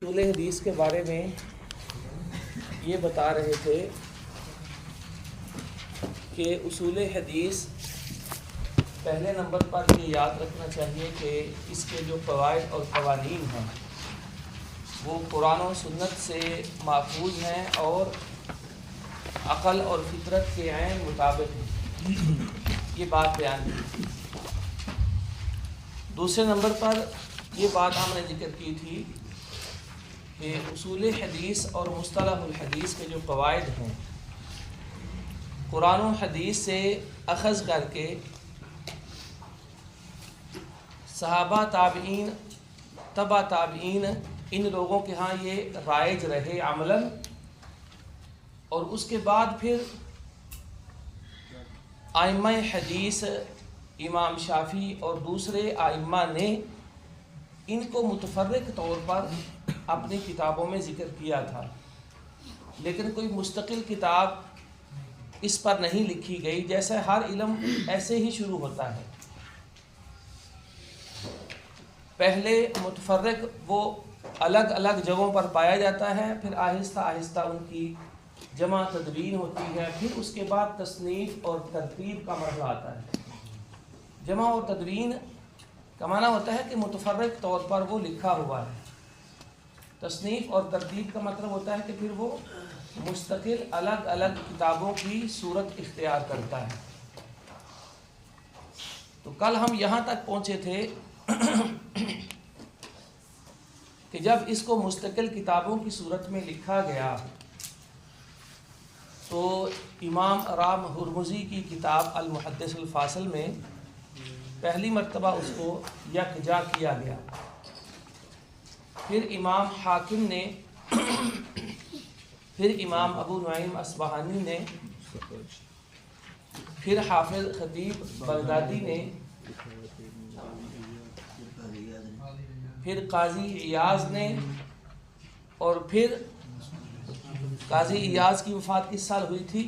اصول حدیث کے بارے میں یہ بتا رہے تھے کہ اصول حدیث پہلے نمبر پر یہ یاد رکھنا چاہیے کہ اس کے جو قواعد اور قوانین ہیں وہ قرآن و سنت سے ماخوذ ہیں اور عقل اور فطرت کے عین مطابق ہیں، یہ بات بیان کی۔ دوسرے نمبر پر یہ بات ہم نے ذکر کی تھی کہ اصول حدیث اور مصطلح الحدیث کے جو قواعد ہیں قرآن و حدیث سے اخذ کر کے صحابہ، تابعین، تبع تابعین، ان لوگوں کے ہاں یہ رائج رہے عملاً، اور اس کے بعد پھر ائمہ حدیث امام شافعی اور دوسرے ائمہ نے ان کو متفرق طور پر اپنی کتابوں میں ذکر کیا تھا، لیکن کوئی مستقل کتاب اس پر نہیں لکھی گئی۔ جیسے ہر علم ایسے ہی شروع ہوتا ہے، پہلے متفرق وہ الگ الگ جگہوں پر پایا جاتا ہے، پھر آہستہ آہستہ ان کی جمع تدوین ہوتی ہے، پھر اس کے بعد تصنیف اور ترتیب کا مرحلہ آتا ہے۔ جمع اور تدوین کا معنی ہوتا ہے کہ متفرق طور پر وہ لکھا ہوا ہے، تصنیف اور ترتیب کا مطلب ہوتا ہے کہ پھر وہ مستقل الگ الگ کتابوں کی صورت اختیار کرتا ہے۔ تو کل ہم یہاں تک پہنچے تھے کہ جب اس کو مستقل کتابوں کی صورت میں لکھا گیا تو امام رام ہرمزی کی کتاب المحدث الفاصل میں پہلی مرتبہ اس کو یکجا کیا گیا، پھر امام حاکم نے، پھر امام ابو نعیم اصبہانی نے، پھر حافظ خطیب بغدادی نے، پھر قاضی ایاز نے، اور پھر قاضی ایاز کی وفات کس سال ہوئی تھی؟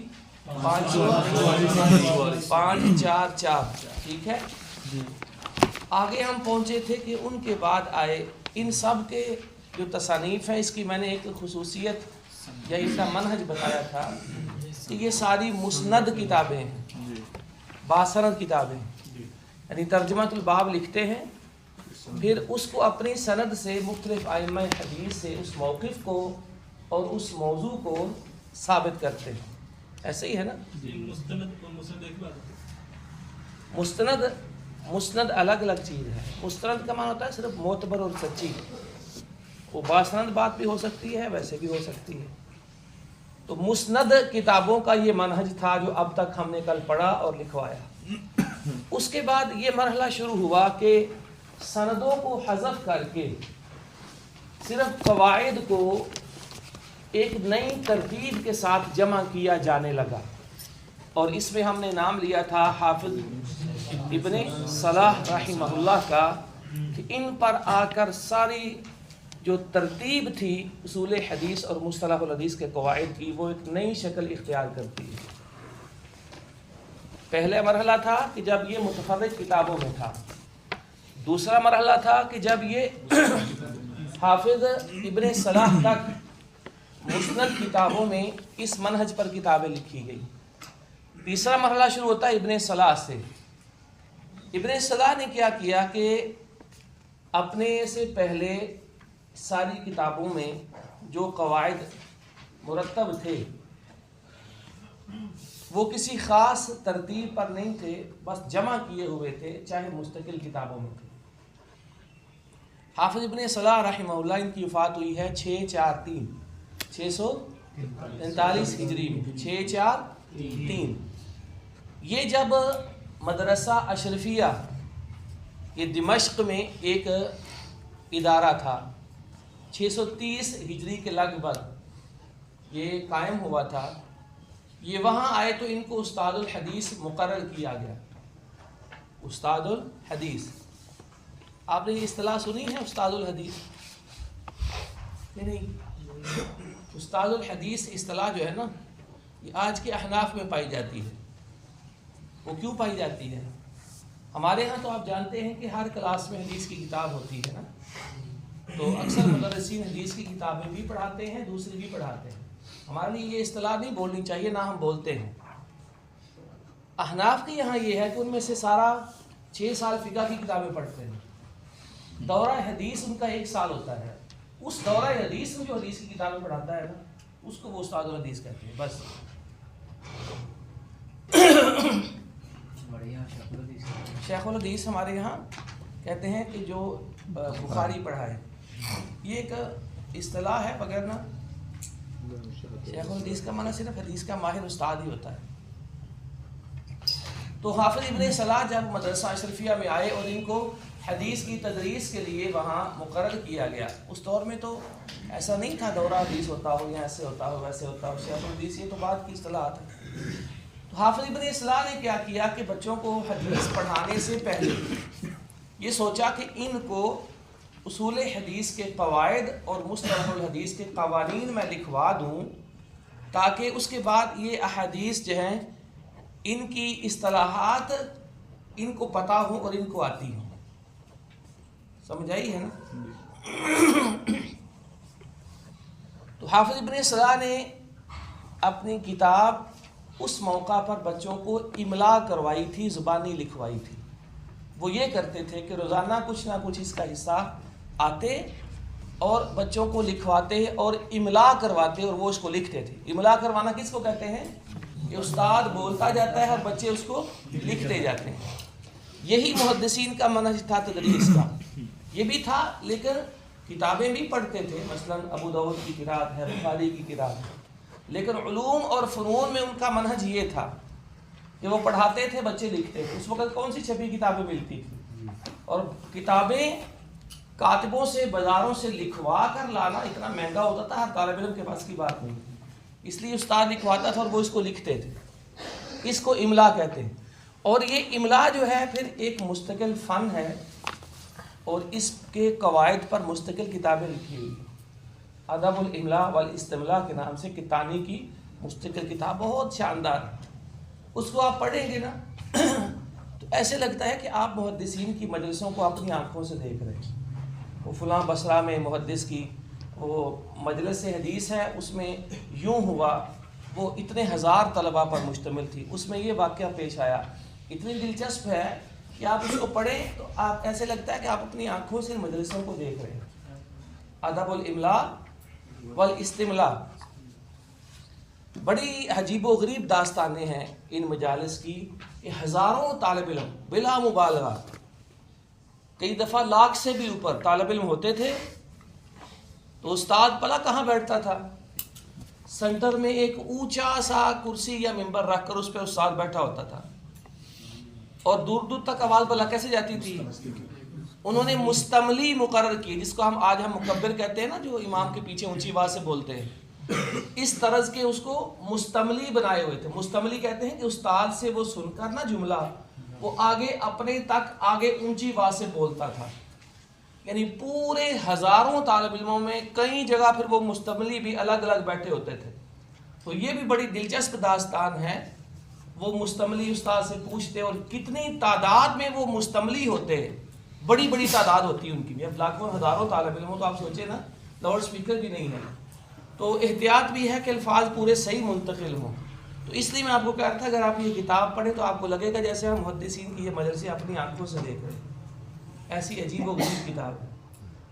544، ٹھیک ہے۔ آگے ہم پہنچے تھے کہ ان کے بعد آئے ان سب کے جو تصانیف ہیں، اس کی میں نے ایک خصوصیت یا اس کا منہج بتایا تھا کہ یہ ساری مسند کتابیں ہیں، باسند کتابیں، یعنی ترجمۃ الباب لکھتے ہیں، پھر اس کو اپنی سند سے مختلف ائمہ حدیث سے اس موقف کو اور اس موضوع کو ثابت کرتے ہیں، ایسے ہی ہے نا؟ مستند الگ الگ چیز ہے۔ مستند کا معنی ہوتا ہے صرف معتبر اور سچی، وہ باسند بات بھی ہو سکتی ہے، ویسے بھی ہو سکتی ہے۔ تو مسند کتابوں کا یہ منہج تھا جو اب تک ہم نے کل پڑھا اور لکھوایا۔ اس کے بعد یہ مرحلہ شروع ہوا کہ سندوں کو حذف کر کے صرف قواعد کو ایک نئی ترتیب کے ساتھ جمع کیا جانے لگا، اور اس میں ہم نے نام لیا تھا حافظ ابن صلاح رحمہ اللہ کا، کہ ان پر آ کر ساری جو ترتیب تھی اصول حدیث اور مصطلح الحدیث کے قواعد کی وہ ایک نئی شکل اختیار کرتی ہے۔ پہلا مرحلہ تھا کہ جب یہ متفرق کتابوں میں تھا، دوسرا مرحلہ تھا کہ جب یہ حافظ ابن صلاح تک مسند کتابوں میں اس منہج پر کتابیں لکھی گئی، تیسرا مرحلہ شروع ہوتا ہے ابن صلاح سے۔ ابن صلاح نے کیا کیا کہ اپنے سے پہلے ساری کتابوں میں جو قواعد مرتب تھے وہ کسی خاص ترتیب پر نہیں تھے، بس جمع کیے ہوئے تھے، چاہے مستقل کتابوں میں تھے۔ حافظ ابن صلاح رحمہ اللہ، ان کی وفات ہوئی ہے 643 ہجری میں، 643۔ یہ جب مدرسہ اشرفیہ یہ دمشق میں ایک ادارہ تھا، 630 ہجری کے لگ بھگ یہ قائم ہوا تھا، یہ وہاں آئے تو ان کو استاد الحدیث مقرر کیا گیا۔ استاد الحدیث، آپ نے یہ اصطلاح سنی ہے استاد الحدیث؟ نہیں، استاد الحدیث اصطلاح جو ہے نا یہ آج کے احناف میں پائی جاتی ہے۔ وہ کیوں پائی جاتی ہے؟ ہمارے ہاں تو آپ جانتے ہیں کہ ہر کلاس میں حدیث کی کتاب ہوتی ہے نا، تو اکثر مدرسین حدیث کی کتابیں بھی پڑھاتے ہیں، دوسری بھی پڑھاتے ہیں. ہمارے لیے یہ اصطلاح نہیں بولنی چاہیے، نہ ہم بولتے ہیں. احناف کے یہاں یہ ہے کہ ان میں سے سارا 6 سال فقہ کی کتابیں پڑھتے ہیں. دورہ حدیث ان کا 1 سال ہوتا ہے. اس دورہ حدیث میں جو حدیث کی کتابیں پڑھاتا ہے نا، اس کو وہ استاد الحدیث کہتے ہیں. بس شیخ الحدیث ہمارے یہاں کہتے ہیں کہ جو بخاری پڑھا ہے، یہ ایک اصطلاح ہے، وغیرہ شیخ الحدیث کا معنی صرف حدیث کا ماہر استاد ہی ہوتا ہے. تو حافظ ابن صلاح جب مدرسہ اشرفیہ میں آئے اور ان کو حدیث کی تدریس کے لیے وہاں مقرر کیا گیا، اس دور میں تو ایسا نہیں تھا دورہ حدیث ہوتا ہو یا ایسے ہوتا ہو ویسے ہوتا ہو. شیخ الحدیث یہ تو بعد کی اصطلاحات ہے. تو حافظ ابن صلاح نے کیا کیا کہ بچوں کو حدیث پڑھانے سے پہلے یہ سوچا کہ ان کو اصول حدیث کے قواعد اور مصطلح الحدیث کے قوانین میں لکھوا دوں، تاکہ اس کے بعد یہ احادیث جو ہیں ان کی اصطلاحات ان کو پتہ ہوں اور ان کو آتی ہوں. سمجھ آئی ہے نا؟ تو حافظ ابن صلاح نے اپنی کتاب اس موقع پر بچوں کو املا کروائی تھی، زبانی لکھوائی تھی. وہ یہ کرتے تھے کہ روزانہ کچھ نہ کچھ اس کا حصہ آتے اور بچوں کو لکھواتے اور املا کرواتے اور وہ اس کو لکھتے تھے. املا کروانا کس کو کہتے ہیں؟ کہ استاد بولتا جاتا ہے اور بچے اس کو لکھتے جاتے ہیں. یہی محدثین کا منہج تھا تدریس کا. یہ بھی تھا، لیکن کتابیں بھی پڑھتے تھے. مثلا ابو داؤد کی قرات ہے، بخاری کی قرات ہے، لیکن علوم اور فنون میں ان کا منہج یہ تھا کہ وہ پڑھاتے تھے، بچے لکھتے تھے. اس وقت کون سی چھپی کتابیں ملتی تھی؟ اور کتابیں کاتبوں سے بازاروں سے لکھوا کر لانا اتنا مہنگا ہوتا تھا، ہر طالب علم کے پاس کی بات نہیں. اس لیے استاد لکھواتا تھا اور وہ اس کو لکھتے تھے. اس کو املا کہتے ہیں. اور یہ املا جو ہے پھر ایک مستقل فن ہے اور اس کے قواعد پر مستقل کتابیں لکھی ہوئی ہیں. ادب الاملاء والاستملاء کے نام سے کتانی کی مستقل کتاب بہت شاندار ہے. اس کو آپ پڑھیں گے نا تو ایسے لگتا ہے کہ آپ محدثین کی مجلسوں کو اپنی آنکھوں سے دیکھ رہے ہیں. وہ فلاں بصرہ میں محدث کی وہ مجلس حدیث ہے، اس میں یوں ہوا، وہ اتنے ہزار طلباء پر مشتمل تھی، اس میں یہ واقعہ پیش آیا. اتنی دلچسپ ہے کہ آپ اس کو پڑھیں تو آپ ایسے لگتا ہے کہ آپ اپنی آنکھوں سے مجلسوں کو دیکھ رہے ہیں. ادب الاملاء والاستملاء، بڑی عجیب و غریب داستانیں ہیں ان مجالس کی کہ ہزاروں طالب علم بلا مبالغہ، کئی دفعہ لاکھ سے بھی اوپر طالب علم ہوتے تھے. تو استاد پلا کہاں بیٹھتا تھا؟ سینٹر میں ایک اونچا سا کرسی یا ممبر رکھ کر اس پہ استاد بیٹھا ہوتا تھا. اور دور دور تک آواز بلا کیسے جاتی تھی؟ انہوں نے مستملی مقرر کی، جس کو ہم آج مکبر کہتے ہیں نا، جو امام کے پیچھے اونچی آواز سے بولتے ہیں. اس طرز کے اس کو مستملی بنائے ہوئے تھے. مستملی کہتے ہیں کہ استاد سے وہ سن کر نا جملہ وہ آگے اپنے تک آگے اونچی آواز سے بولتا تھا. یعنی پورے ہزاروں طالب علموں میں کئی جگہ پھر وہ مستملی بھی الگ الگ بیٹھے ہوتے تھے. تو یہ بھی بڑی دلچسپ داستان ہے. وہ مستملی استاد سے پوچھتے اور کتنی تعداد میں وہ مستملی ہوتے، بڑی بڑی تعداد ہوتی ہے ان کی بھی. اب لاکھوں ہزاروں طالب علموں تو آپ سوچیں نا، لاؤڈ اسپیکر بھی نہیں ہے. تو احتیاط بھی ہے کہ الفاظ پورے صحیح منتقل ہوں. تو اس لیے میں آپ کو کہہ رہا تھا اگر آپ یہ کتاب پڑھیں تو آپ کو لگے گا جیسے ہم محدثین کی یہ مجلسیں اپنی آنکھوں سے دیکھ رہے ہیں. ایسی عجیب و غریب کتاب ہے.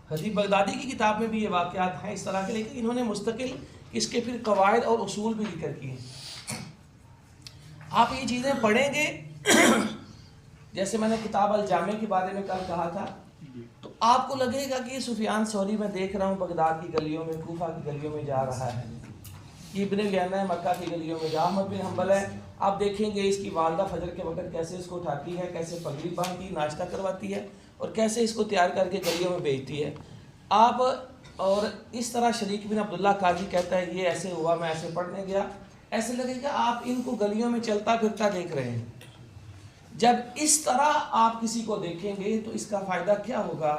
خطیب بغدادی کی کتاب میں بھی یہ واقعات ہیں اس طرح کے، لیکن انہوں نے مستقل اس کے پھر قواعد اور اصول بھی ذکر کیے ہیں. آپ یہ چیزیں پڑھیں گے جیسے میں نے کتاب الجامع کے بارے میں کل کہا تھا، تو آپ کو لگے گا کہ سفیان ثوری میں دیکھ رہا ہوں بغداد کی گلیوں میں، کوفہ کی گلیوں میں جا رہا ہے. یہ ابن لینا ہے مکہ کی گلیوں میں. احمد بن حنبل ہے، آپ دیکھیں گے اس کی والدہ فجر کے وقت کیسے اس کو اٹھاتی ہے، کیسے پگڑی باندھتی، ناشتہ کرواتی ہے اور کیسے اس کو تیار کر کے گلیوں میں بیچتی ہے. آپ اور اس طرح شریک بن عبداللہ قاضی کہتا ہے یہ ایسے ہوا، میں ایسے پڑھنے گیا. ایسے لگے گا آپ ان کو گلیوں میں چلتا پھرتا دیکھ رہے ہیں. جب اس طرح آپ کسی کو دیکھیں گے تو اس کا فائدہ کیا ہوگا؟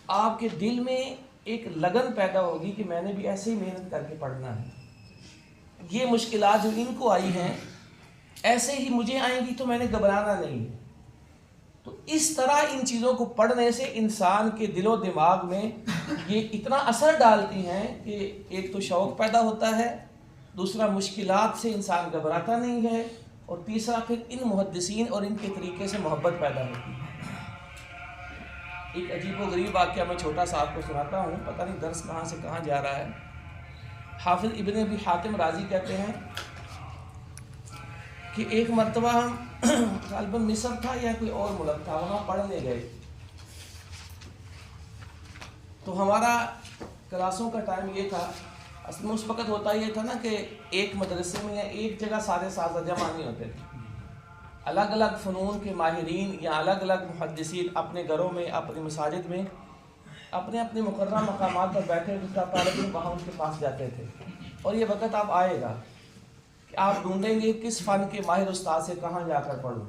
آپ کے دل میں ایک لگن پیدا ہوگی کہ میں نے بھی ایسے ہی محنت کر کے پڑھنا ہے. یہ مشکلات جو ان کو آئی ہیں ایسے ہی مجھے آئیں گی تو میں نے گھبرانا نہیں ہے. تو اس طرح ان چیزوں کو پڑھنے سے انسان کے دل و دماغ میں یہ اتنا اثر ڈالتی ہیں کہ ایک تو شوق پیدا ہوتا ہے، دوسرا مشکلات سے انسان گھبراتا نہیں ہے، اور تیسرا پھر ان محدثین اور ان کے طریقے سے محبت پیدا ہوتی ہے۔ ایک عجیب و غریب واقعہ میں چھوٹا سا آپ کو سناتا ہوں، پتہ نہیں درس کہاں سے کہاں جا رہا ہے۔ حافظ ابن ابی حاتم رازی کہتے ہیں کہ ایک مرتبہ ہم غالباً مصر تھا یا کوئی اور ملک تھا، وہاں پڑھنے گئے، تو ہمارا کلاسوں کا ٹائم یہ تھا، اصل میں اس وقت ہوتا یہ تھا نا کہ ایک مدرسے میں یا ایک جگہ سارے اساتذہ جمع نہیں ہوتے تھے، الگ الگ فنون کے ماہرین یا الگ الگ محدثین اپنے گھروں میں، اپنی مساجد میں، اپنے اپنے مقررہ مقامات پر بیٹھے ہوئے طالب علم وہاں ان کے پاس جاتے تھے، اور یہ وقت اب آئے گا کہ آپ ڈھونڈیں گے کس فن کے ماہر استاد سے کہاں جا کر پڑھوں،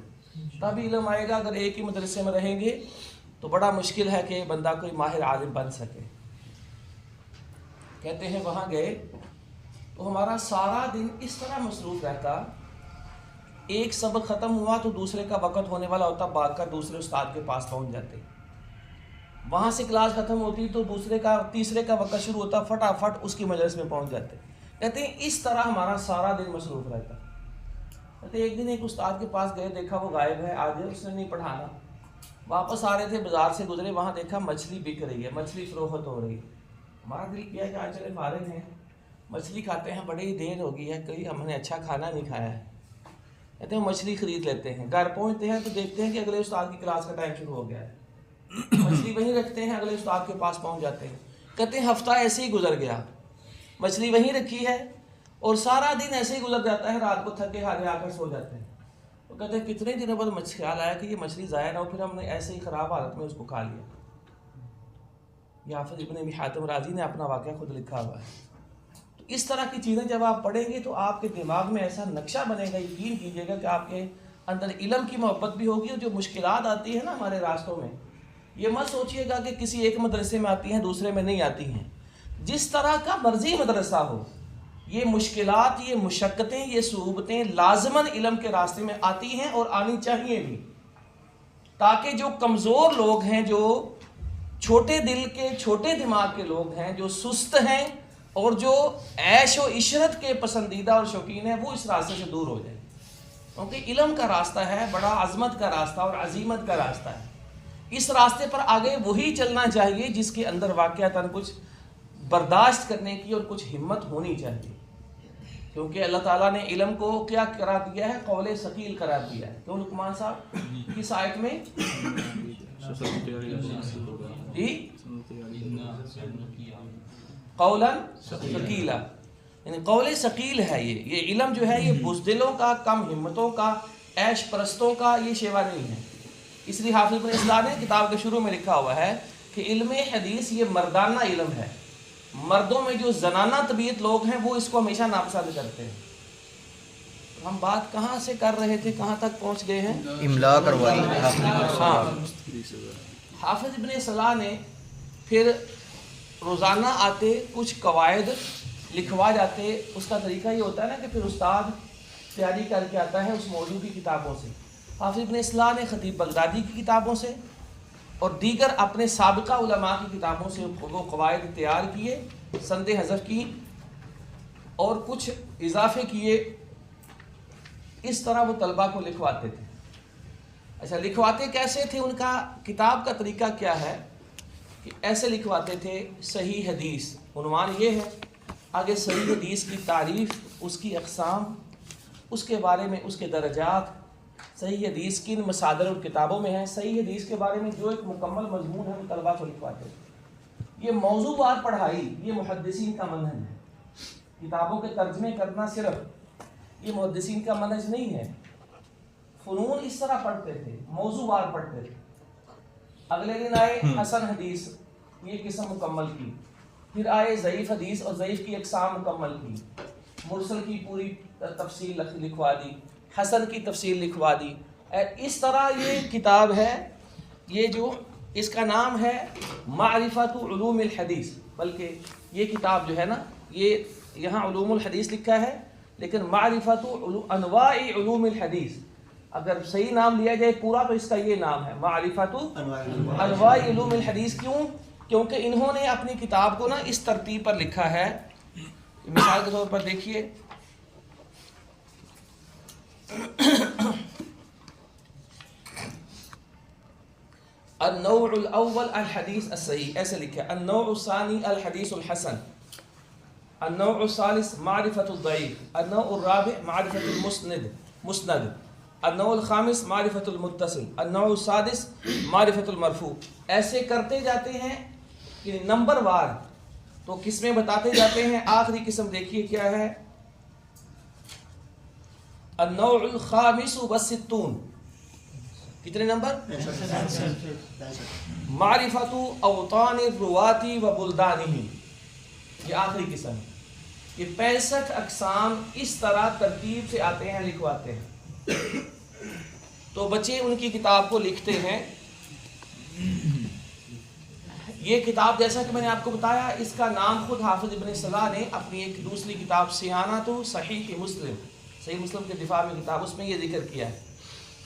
تب علم آئے گا۔ اگر ایک ہی مدرسے میں رہیں گے تو بڑا مشکل ہے کہ بندہ کوئی ماہر عالم بن سکے۔ کہتے ہیں وہاں گئے تو ہمارا سارا دن اس طرح مصروف رہتا، ایک سبق ختم ہوا تو دوسرے کا وقت ہونے والا ہوتا، بھاگ کر دوسرے استاد کے پاس پہنچ جاتے، وہاں سے کلاس ختم ہوتی تو تیسرے کا وقت شروع ہوتا، فٹافٹ اس کی مجلس میں پہنچ جاتے۔ کہتے ہیں اس طرح ہمارا سارا دن مصروف رہتا۔ کہتے ایک دن ایک استاد کے پاس گئے، دیکھا وہ غائب ہے، آگے اس نے نہیں پڑھانا، واپس آ رہے تھے، بازار سے گزرے، وہاں دیکھا مچھلی بک رہی ہے، مچھلی فروخت ہو رہی ہے۔ ہمارا دل کیا کہ آج چلے فارغ ہیں، مچھلی کھاتے ہیں، بڑی دیر ہو گئی ہے، کوئی ہم نے اچھا کھانا نہیں کھایا ہے، کہتے ہیں مچھلی خرید لیتے ہیں۔ گھر پہنچتے ہیں تو دیکھتے ہیں کہ اگلے استاد کی کلاس کا ٹائم شروع ہو گیا ہے، مچھلی وہیں رکھتے ہیں، اگلے استاد کے پاس پہنچ جاتے ہیں۔ کہتے ہیں ہفتہ ایسے ہی گزر گیا، مچھلی وہیں رکھی ہے اور سارا دن ایسے ہی گزر جاتا ہے، رات کو تھکے ہارے آ کر سو جاتے ہیں۔ تو کہتے ہیں کتنے دنوں بعد خیال آیا کہ یہ مچھلی ضائع نہ ہو، پھر ہم نے ایسے ہی خراب حالت میں اس کو کھا لیا۔ یہ حافظ ابن ابی حاتم رازی نے اپنا واقعہ خود لکھا ہوا ہے۔ تو اس طرح کی چیزیں جب آپ پڑھیں گے تو آپ کے دماغ میں ایسا نقشہ بنے گا، یقین کیجیے گا کہ آپ کے اندر علم کی محبت بھی ہوگی، اور جو مشکلات آتی ہیں نا ہمارے راستوں میں، یہ مت سوچئے گا کہ کسی ایک مدرسے میں آتی ہیں دوسرے میں نہیں آتی ہیں، جس طرح کا مرضی مدرسہ ہو، یہ مشکلات، یہ مشقتیں، یہ صعوبتیں لازماً علم کے راستے میں آتی ہیں اور آنی چاہیے بھی، تاکہ جو کمزور لوگ ہیں، جو چھوٹے دل کے، چھوٹے دماغ کے لوگ ہیں، جو سست ہیں اور جو عیش و عشرت کے پسندیدہ اور شوقین ہیں، وہ اس راستے سے دور ہو جائیں، کیونکہ علم کا راستہ ہے بڑا عظمت کا راستہ اور عظیمت کا راستہ ہے۔ اس راستے پر آگے وہی چلنا چاہیے جس کے اندر واقعتاً کچھ برداشت کرنے کی اور کچھ ہمت ہونی چاہیے، کیونکہ اللہ تعالیٰ نے علم کو کیا قرار دیا ہے؟ قول ثقیل قرار دیا ہے۔ کیوں لقمان صاحب کس آیت میں؟ جی قولا ثقیلا، یعنی قول ثقیل ہے یہ علم جو ہے، یہ بزدلوں کا، کم ہمتوں کا، عیش پرستوں کا یہ شیوا نہیں ہے۔ اس لیے حافظ ابن اصلاح نے کتاب کے شروع میں لکھا ہوا ہے کہ علم حدیث یہ مردانہ علم ہے، مردوں میں جو زنانہ طبیعت لوگ ہیں وہ اس کو ہمیشہ ناپسند کرتے ہیں۔ ہم بات کہاں سے کر رہے تھے، کہاں تک پہنچ گئے ہیں؟ املا کروائی۔ ہاں، حافظ ابن اصلاح نے پھر روزانہ آتے کچھ قواعد لکھوا جاتے۔ اس کا طریقہ یہ ہوتا ہے نا کہ پھر استاد تیاری کر کے آتا ہے اس موضوع کی کتابوں سے۔ حافظ ابن اصلاح نے خطیب بغدادی کی کتابوں سے اور دیگر اپنے سابقہ علماء کی کتابوں سے وہ قواعد تیار کیے، سند حذف کی اور کچھ اضافے کیے، اس طرح وہ طلبہ کو لکھواتے تھے۔ اچھا، لکھواتے کیسے تھے؟ ان کا کتاب کا طریقہ کیا ہے کہ ایسے لکھواتے تھے: صحیح حدیث، عنوان یہ ہے، آگے صحیح حدیث کی تعریف، اس کی اقسام، اس کے بارے میں اس کے درجات، صحیح حدیث کن مصادر اور کتابوں میں ہے، صحیح حدیث کے بارے میں جو ایک مکمل مضمون ہے وہ طلبہ کو لکھواتے ہیں۔ یہ موضوع وار پڑھائی یہ محدثین کا منہج ہے۔ کتابوں کے ترجمے کرنا صرف یہ محدثین کا منہج نہیں ہے۔ فنون اس طرح پڑھتے تھے، موضوع وار پڑھتے تھے۔ اگلے دن آئے حسن حدیث، یہ قسم مکمل کی، پھر آئے ضعیف حدیث اور ضعیف کی اقسام مکمل کی، مرسل کی پوری تفصیل لکھوا دی، حسن کی تفصیل لکھوا دی۔ اس طرح یہ کتاب ہے، یہ جو اس کا نام ہے معرفت علوم الحدیث، بلکہ یہ کتاب جو ہے نا، یہ یہاں علوم الحدیث لکھا ہے لیکن معرفت انواع علوم الحدیث، اگر صحیح نام لیا جائے پورا تو اس کا یہ نام ہے معرفت انواع علوم الحدیث. کیوں؟ کیونکہ انہوں نے اپنی کتاب کو نا اس ترتیب پر لکھا ہے. مثال کے طور پر دیکھیے النوع الاول الحدیث الصحیح ایسے لکھا ہے. النوع الثانی الحدیث الحسن. النوع الثالث معرفت الضعیف. النوع الرابع معرفت المسند. النوع الخامس معرفت المتصل. النوع السادس معرفت المرفوع. ایسے کرتے جاتے ہیں کہ نمبر وار تو قسمیں بتاتے جاتے ہیں. آخری قسم دیکھیے کیا ہے. النوع الخامس والستون. کتنے نمبر؟ معرفت اوطان الرواتی و بلدانہم. یہ آخری قسم ہے. یہ 65 اقسام اس طرح ترتیب سے آتے ہیں لکھواتے ہیں. تو بچے ان کی کتاب کو لکھتے ہیں. یہ کتاب جیسا کہ میں نے آپ کو بتایا اس کا نام خود حافظ ابن صلاح نے اپنی ایک دوسری کتاب سیانۃ صحیح مسلم، صحیح مسلم کے دفاع میں کتاب، اس میں یہ ذکر کیا ہے.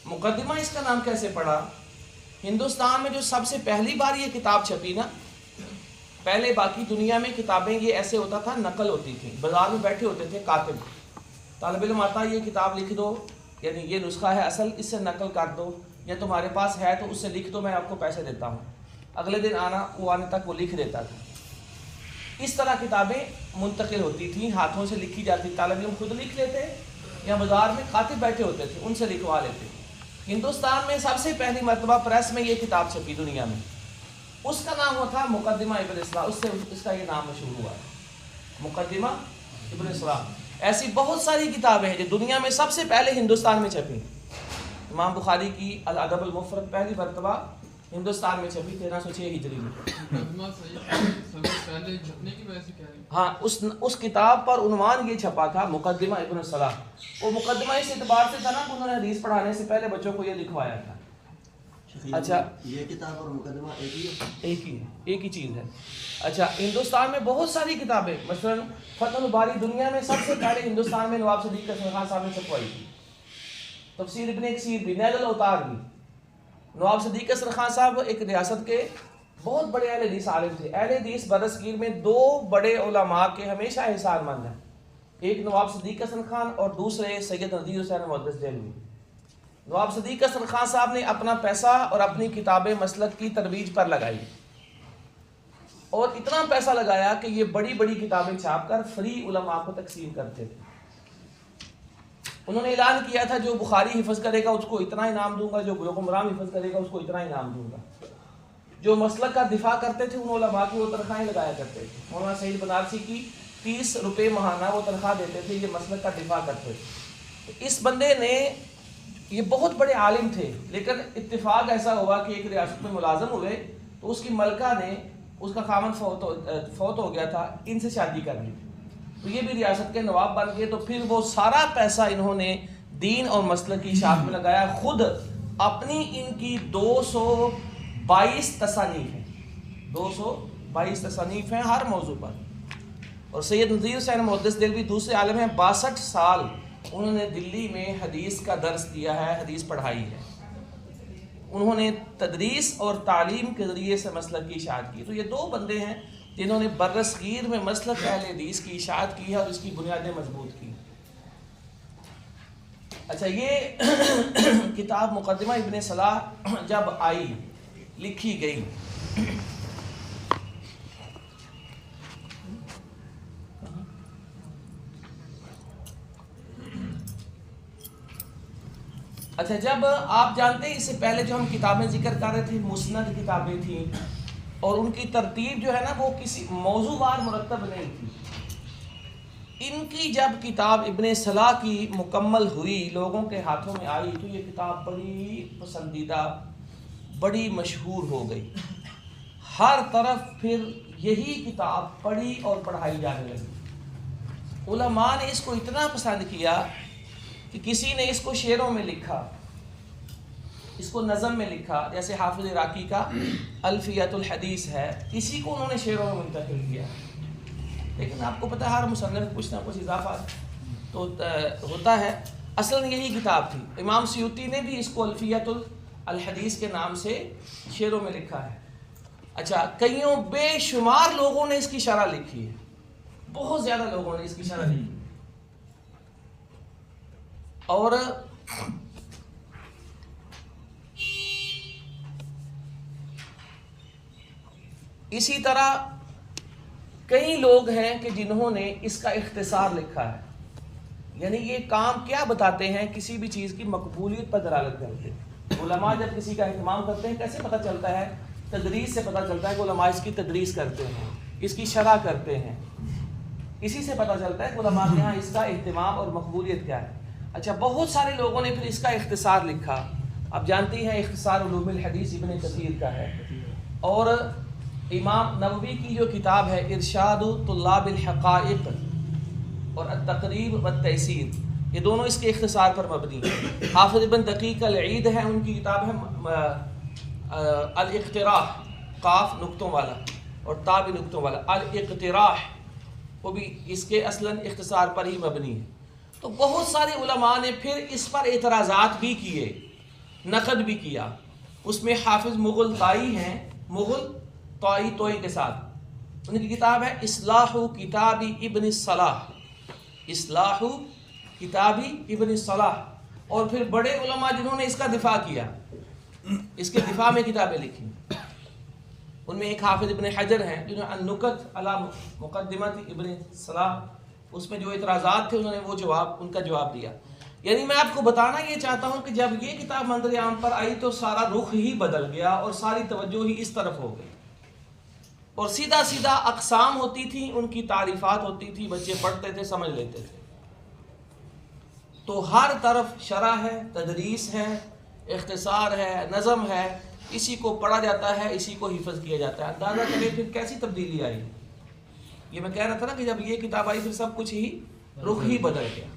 مقدمہ اس کا نام کیسے پڑا؟ ہندوستان میں جو سب سے پہلی بار یہ کتاب چھپی نا، پہلے باقی دنیا میں کتابیں یہ ایسے ہوتا تھا نقل ہوتی تھی. بازار میں بیٹھے ہوتے تھے کاتب، طالب علم آتا یہ کتاب لکھ دو، یعنی یہ نسخہ ہے اصل، اس سے نقل کر دو، یا تمہارے پاس ہے تو اس سے لکھ دو، میں آپ کو پیسے دیتا ہوں. اگلے دن آنے تک وہ لکھ دیتا تھا. اس طرح کتابیں منتقل ہوتی تھیں، ہاتھوں سے لکھی جاتی. طالب علم خود لکھ لیتے یا بازار میں کاتب بیٹھے ہوتے تھے ان سے لکھوا لیتے. ہندوستان میں سب سے پہلی مرتبہ پریس میں یہ کتاب چھپی دنیا میں. اس کا نام ہوا تھا مقدمہ ابن صلاح. اس سے اس کا یہ نام مشہور ہوا ہے، مقدمہ ابن صلاح. ایسی بہت ساری کتابیں ہیں جو دنیا میں سب سے پہلے ہندوستان میں چھپی. امام بخاری کی الادب المفرد پہلی مرتبہ ہندوستان میں چھپی 1306 ہجری میں. ہاں اس کتاب پر عنوان یہ چھپا تھا مقدمہ ابن صلاح. وہ مقدمہ اس اعتبار سے تھا نا کہ انہوں نے حدیث پڑھانے سے پہلے بچوں کو یہ لکھوایا تھا. اچھا یہ کتاب اور مقدمہ ایک ہی چیز ہے. اچھا ہندوستان میں بہت ساری کتابیں، مثلا فتح الباری دنیا میں سب سے پہلے ہندوستان میں نواب صدیق حسن خان صاحب نے چھپوائی تھی. تفسیر ابن کثیر بھی، نیل الاوتار بھی. نواب صدیق حسن خان صاحب ایک ریاست کے بہت بڑے اہل حدیث عالم تھے. اہل حدیث برصغیر میں 2 بڑے علماء کے ہمیشہ احسان مند ہیں. ایک نواب صدیق حسن خان اور دوسرے سید نذیر حسین محدث دہلوی. نواب صدیق حسن خان صاحب نے اپنا پیسہ اور اپنی کتابیں مسلک کی ترویج پر لگائی، اور اتنا پیسہ لگایا کہ یہ بڑی بڑی کتابیں چھاپ کر فری علماء کو تقسیم کرتے تھے. انہوں نے اعلان کیا تھا جو بخاری حفظ کرے گا اس کو اتنا انعام دوں گا، جو بلوغ المرام حفظ کرے گا اس کو اتنا انعام دوں گا. جو مسلک کا دفاع کرتے تھے ان علماء کی وہ تنخواہیں لگایا کرتے تھے. مولانا سعید بنارسی کی 30 روپے ماہانہ وہ تنخواہ دیتے تھے، یہ مسلک کا دفاع کرتے تھے. اس بندے نے، یہ بہت بڑے عالم تھے، لیکن اتفاق ایسا ہوا کہ ایک ریاست میں ملازم ہوئے تو اس کی ملکہ نے، اس کا خامن فوت ہو گیا تھا، ان سے شادی کر لی. تو یہ بھی ریاست کے نواب بن گئے. تو پھر وہ سارا پیسہ انہوں نے دین اور مسلک کی اشاعت میں لگایا. خود اپنی ان کی 222 تصانیف ہیں، 222 تصانیف ہیں ہر موضوع پر. اور سید نذیر حسین محدث دہلوی دوسرے عالم ہیں، 62 سال انہوں نے دلی میں حدیث کا درس دیا ہے، حدیث پڑھائی ہے. انہوں نے تدریس اور تعلیم کے ذریعے سے مسلک کی اشاعت کی. تو یہ 2 بندے ہیں جنہوں نے برصغیر میں مسلک اہل حدیث کی اشاعت کی ہے اور اس کی بنیادیں مضبوط کی. اچھا یہ کتاب مقدمہ ابن صلاح جب آئی، لکھی گئی، اچھا جب آپ جانتے ہیں اس سے پہلے جو ہم کتابیں ذکر کر رہے تھے مسند کتابیں تھیں، اور ان کی ترتیب جو ہے نا وہ کسی موضوع وار مرتب نہیں تھی. ان کی جب کتاب ابن صلاح کی مکمل ہوئی، لوگوں کے ہاتھوں میں آئی، تو یہ کتاب بڑی پسندیدہ، بڑی مشہور ہو گئی. ہر طرف پھر یہی کتاب پڑھی اور پڑھائی جانے لگی. علماء نے اس کو اتنا پسند کیا کہ کسی نے اس کو شعروں میں لکھا، اس کو نظم میں لکھا. جیسے حافظ عراقی کا الفیۃ الحدیث ہے، اسی کو انہوں نے شعروں میں منتقل کیا. لیکن آپ کو پتہ ہے ہر مصنف کچھ نہ کچھ اضافہ تو ہوتا ہے. اصلاً یہی کتاب تھی. امام سیوطی نے بھی اس کو الفیۃ الحدیث کے نام سے شعروں میں لکھا ہے. اچھا کئیوں بے شمار لوگوں نے اس کی شرح لکھی ہے, بہت زیادہ لوگوں نے اس کی شرح لکھی. اور اسی طرح کئی لوگ ہیں کہ جنہوں نے اس کا اختصار لکھا ہے. یعنی یہ کام کیا بتاتے ہیں, کسی بھی چیز کی مقبولیت پر دلالت کرتے ہیں. علماء جب کسی کا اہتمام کرتے ہیں کیسے پتہ چلتا ہے؟ تدریس سے پتہ چلتا ہے کہ علماء اس کی تدریس کرتے ہیں, اس کی شرح کرتے ہیں. اسی سے پتہ چلتا ہے کہ علماء کے یہاں اس کا اہتمام اور مقبولیت کیا ہے. اچھا بہت سارے لوگوں نے پھر اس کا اختصار لکھا. آپ جانتی ہیں اختصار علوم الحدیث ابن کثیر کا ہے, اور امام نووی کی جو کتاب ہے ارشاد طلاب الحقائق اور التقریب والتیسیر, یہ دونوں اس کے اختصار پر مبنی ہیں. حافظ ابن دقیق العید ہے, ان کی کتاب ہے الاقتراح, قاف نقطوں والا اور تا بھی نقطوں والا, الاقتراح, وہ بھی اس کے اصلاً اختصار پر ہی مبنی ہے. تو بہت سارے علماء نے پھر اس پر اعتراضات بھی کیے, نقد بھی کیا. اس میں حافظ مغل طائی ہیں, مغل طائی توئی کے ساتھ, ان کی کتاب ہے اصلاح کتاب ابن الصلاح, اصلاح کتاب ابن الصلاح. اور پھر بڑے علماء جنہوں نے اس کا دفاع کیا, اس کے دفاع میں کتابیں لکھی, ان میں ایک حافظ ابن حجر ہیں جنہوں نے النکت علی مقدمت ابن الصلاح, اس میں جو اعتراضات تھے انہوں نے وہ ان کا جواب دیا. یعنی میں آپ کو بتانا یہ چاہتا ہوں کہ جب یہ کتاب منظر عام پر آئی تو سارا رخ ہی بدل گیا اور ساری توجہ ہی اس طرف ہو گئی, اور سیدھا سیدھا اقسام ہوتی تھی, ان کی تعریفات ہوتی تھی, بچے پڑھتے تھے, سمجھ لیتے تھے. تو ہر طرف شرح ہے, تدریس ہے, اختصار ہے, نظم ہے, اسی کو پڑھا جاتا ہے, اسی کو حفظ کیا جاتا ہے. اندازہ کریں پھر کیسی تبدیلی آئی. یہ میں کہہ رہا تھا نا کہ جب یہ کتاب آئی پھر سب کچھ ہی رخ ہی بدل گیا.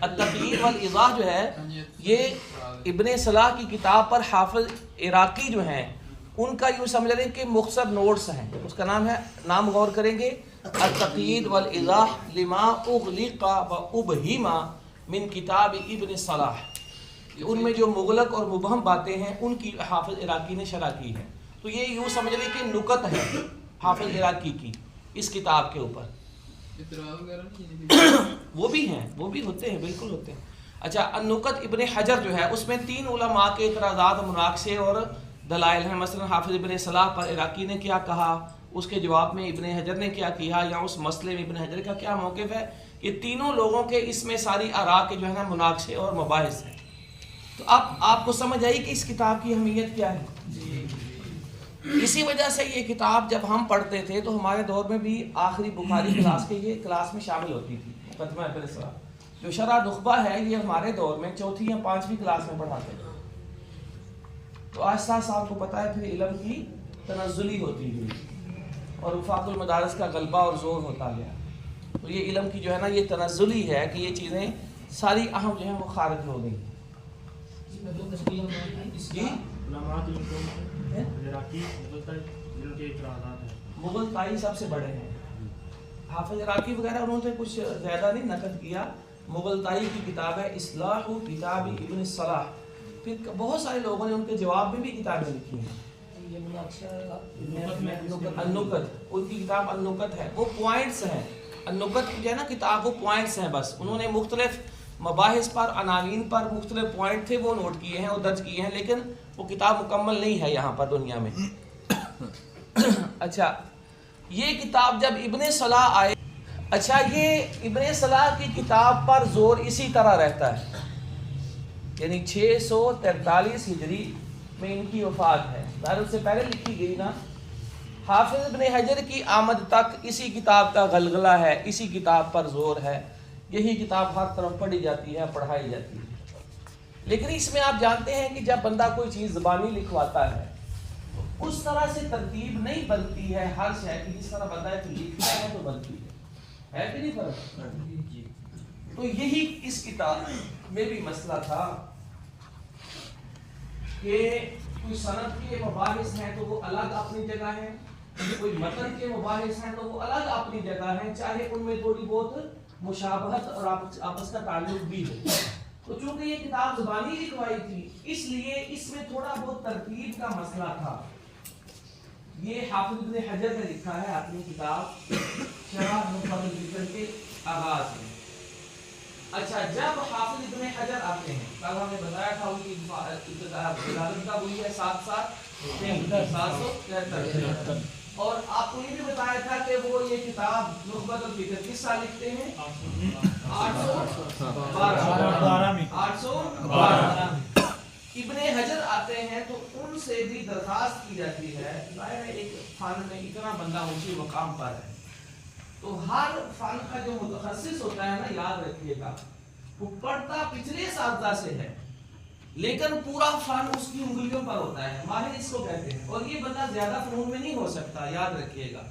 التقریر والایضاح جو ہے یہ ابن صلاح کی کتاب پر حافظ عراقی جو ہیں ان کا یوں سمجھ لیں کہ مختصر نوٹس ہیں. اس کا نام ہے, نام غور کریں گے, التقیید والایضاح لما اغلق وابہم من کتاب ابن صلاح. ان میں جو مغلق اور مبہم باتیں ہیں ان کی حافظ عراقی نے شرح کی ہے. تو یہ یوں سمجھ لیں کہ نکت ہے حافظ عراقی کی اس کتاب کے اوپر. وہ بھی ہیں, وہ بھی ہوتے ہیں, بالکل ہوتے ہیں. اچھا النکت ابن حجر جو ہے اس میں 3 علماء کے اعتراضات, مناقشے اور دلائل ہیں. مثلا حافظ ابن صلاح پر عراقی نے کیا کہا, اس کے جواب میں ابن حجر نے کیا کیا, یا اس مسئلے میں ابن حجر کا کیا موقف ہے. یہ تینوں لوگوں کے اس میں ساری آراء کے جو ہے نا مناقشے اور مباحث ہیں. تو اب آپ کو سمجھ آئی کہ اس کتاب کی اہمیت کیا ہے. اسی وجہ سے یہ کتاب جب ہم پڑھتے تھے تو ہمارے دور میں بھی آخری بخاری کلاس کے یہ کلاس میں شامل ہوتی تھی. مقدمہ ابن صلاح جو شرح نخبہ ہے یہ ہمارے دور میں 4تھی یا 5ویں کلاس میں پڑھاتے تھے. تو آج ساتھ آپ کو پتہ ہے پھر علم کی تنزلی ہوتی ہوئی اور وفاق المدارس کا غلبہ اور زور ہوتا گیا. تو یہ علم کی جو ہے نا یہ تنزلی ہے کہ یہ چیزیں ساری اہم جو ہیں وہ خارج ہو گئی. مغل طائی سب سے بڑے ہیں. حافظ عراقی وغیرہ انہوں نے کچھ زیادہ نہیں نقد کیا. مغل طائی کی کتاب ہے اصلاح کتاب ابن الصلاح. پھر بہت سارے لوگوں نے ان کے جواب میں بھی کتابیں لکھی ہیں. النکت, ان کی کتاب النکت ہے, وہ پوائنٹس ہیں. النکت جو ہے نا کتاب وہ پوائنٹس ہیں بس. انہوں نے مختلف مباحث پر, عناوین پر مختلف پوائنٹ تھے وہ نوٹ کیے ہیں اور درج کیے ہیں, لیکن وہ کتاب مکمل نہیں ہے یہاں پر دنیا میں. اچھا یہ کتاب جب ابن صلاح آئے, اچھا یہ ابن صلاح کی کتاب پر زور اسی طرح رہتا ہے, یعنی 643 ہجری میں ان کی وفات ہے. ظاہر سے پہلے لکھی گئی نا. حافظ ابن حجر کی آمد تک اسی کتاب کا غلغلہ ہے, اسی کتاب پر زور ہے. یہی کتاب ہر طرف پڑھی جاتی ہے, پڑھائی جاتی ہے. لیکن اس میں آپ جانتے ہیں کہ جب بندہ کوئی چیز زبانی لکھواتا ہے تو اس طرح سے ترتیب نہیں بنتی ہے ہر شے کی جس طرح بندہ لکھتا ہے تو بنتی ہے کہ نہیں فرق. تو یہی اس کتاب میں بھی مسئلہ تھا کہ کوئی سند کے مباحث ہیں تو وہ الگ اپنی جگہ ہے, کوئی متن کے مباحث ہیں تو وہ الگ اپنی جگہ ہیں، چاہے ان میں تھوڑی بہت مشابہت اور آپس کا تعلق بھی ہو۔ تو چونکہ یہ کتاب زبانی لکھوائی تھی، اس لیے اس میں تھوڑا بہت ترتیب کا مسئلہ تھا۔ یہ حافظ ابن حجر نے لکھا ہے اپنی کتاب شرح مفرد الذکر کے آغاز میں۔ اچھا، جب حافظ ابن حجر آتے ہیں، کل ہم نے بتایا تھا ان کی ولادت کا ہوئی ہے 773 اور آپ کو یہ بھی بتایا تھا کہ وہ یہ کتاب نخبۃ الفکر کس سال لکھتے ہیں؟ 812 ابن حجر آتے ہیں تو ان سے بھی درخواست کی جاتی ہے، ظاہر ہے ایک فن میں اتنا بندہ اونچے مقام پر ہے تو ہر فن کا جو متخصص ہوتا ہے نا، یاد رکھیے گا، وہ پڑھتا پچھلے اساتذہ سے ہے لیکن پورا فن اس کی انگلیوں پر ہوتا ہے، ماہر اس کو کہتے ہیں، اور یہ بندہ زیادہ فنون میں نہیں ہو سکتا، یاد رکھیے گا۔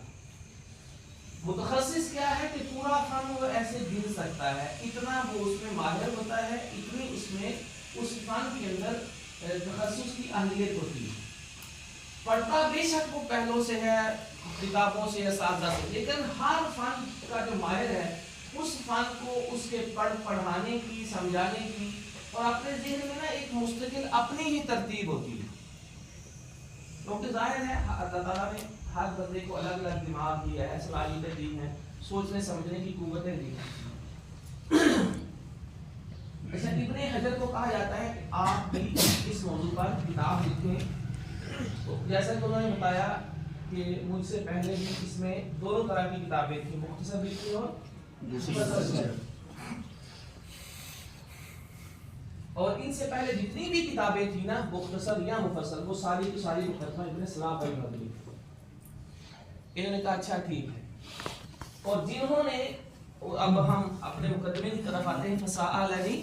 متخصص کیا ہے کہ پورا فن وہ ایسے گر سکتا ہے، اتنا وہ اس میں ماہر ہوتا ہے، اتنی اس میں اس فن کے اندر تخصص کی اہلیت ہوتی ہے۔ پڑھتا بے شک وہ پہلوں سے ہے، کتابوں سے، اساتذہ سے، لیکن ہر فن کا جو ماہر ہے اس فن کو اس کے پڑھانے کی، سمجھانے کی اور اپنے ذہن میں نا ایک مستقل اپنی ہی ترتیب ہوتی ہے، کیونکہ ظاہر ہے اللہ تعالیٰ نے ہر بندے کو الگ الگ دماغ دیا ہے، صلاحیتیں دی ہیں، سوچنے سمجھنے کی قوتیں دی ہیں۔ اچھا، ابن حجر کو کہا جاتا ہے کہ آپ بھی اس موضوع پر کتاب لکھیں، تو جیسا کہ انہوں نے بتایا کہ مجھ سے پہلے بھی اس میں دونوں طرح کی کتابیں تھیں، مختصر بھی تھی اور اور ان سے پہلے جتنی بھی کتابیں تھیں نا، مختصر یا مفصل، وہ ساری کی ساری مقدمہ ابن صلاح پر مبنی تھی۔ انہوں نے کہا اچھا ٹھیک ہے، اور جنہوں نے، اب ہم اپنے مقدمے کی طرف آتے ہیں، فسألنی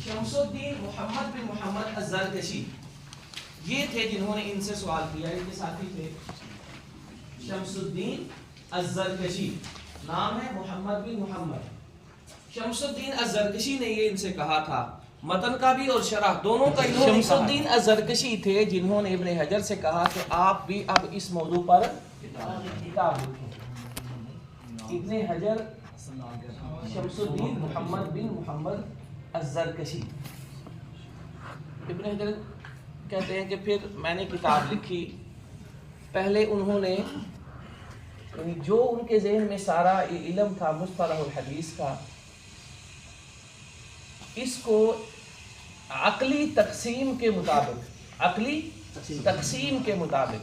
شمس الدین محمد بن محمد الزرکشی، یہ تھے جنہوں نے ان سے سوال کیا، ان کے ساتھی تھے شمس الدین الزرکشی، نام ہے محمد بن محمد۔ شمس الدین الزرکشی نے یہ ان سے کہا تھا، متن کا بھی اور شرح دونوں کا انہوں نے، شمس الدین الزرکشی تھے جنہوں نے ابن حجر سے کہا کہ آپ بھی اب اس موضوع پر کتاب لکھیں۔ ابن حجر شمس الدین محمد بن محمد الزرکشی، ابن حجر کہتے ہیں کہ پھر میں نے کتاب لکھی۔ پہلے انہوں نے جو ان کے ذہن میں سارا علم تھا مصطلح الحدیث کا، اس کو عقلی تقسیم کے مطابق، عقلی تقسیم کے مطابق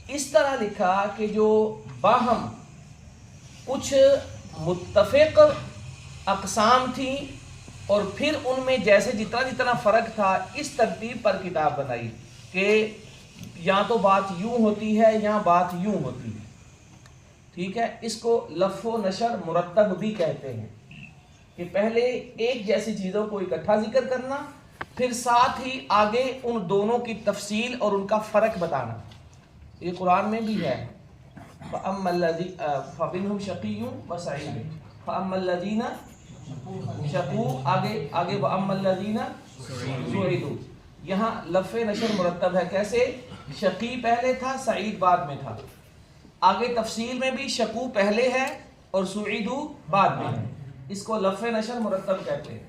اس طرح لکھا کہ جو باہم کچھ متفق اقسام تھیں اور پھر ان میں جیسے جتنا فرق تھا اس ترتیب پر کتاب بنائی کہ یا تو بات یوں ہوتی ہے یا بات یوں ہوتی ہے، ٹھیک ہے۔ اس کو لف و نشر مرتب بھی کہتے ہیں کہ پہلے ایک جیسی چیزوں کو اکٹھا ذکر کرنا، پھر ساتھ ہی آگے ان دونوں کی تفصیل اور ان کا فرق بتانا۔ یہ قرآن میں بھی ہے، فَأَمَّا فَمِنْهُمْ شَقِيٌّ وَسَعِيدٌ فَأَمَّا الَّذِينَ شَقُوا، آگے وَأَمَّا الَّذِينَ سُعِدُوا، یہاں لف نشر مرتب ہے، کیسے؟ شقی پہلے تھا، سعید بعد میں تھا۔ آگے تفصیل میں بھی شقو پہلے ہے اور سعیدو بعد میں ہے، اس کو لف نشر مرتب کہتے ہیں۔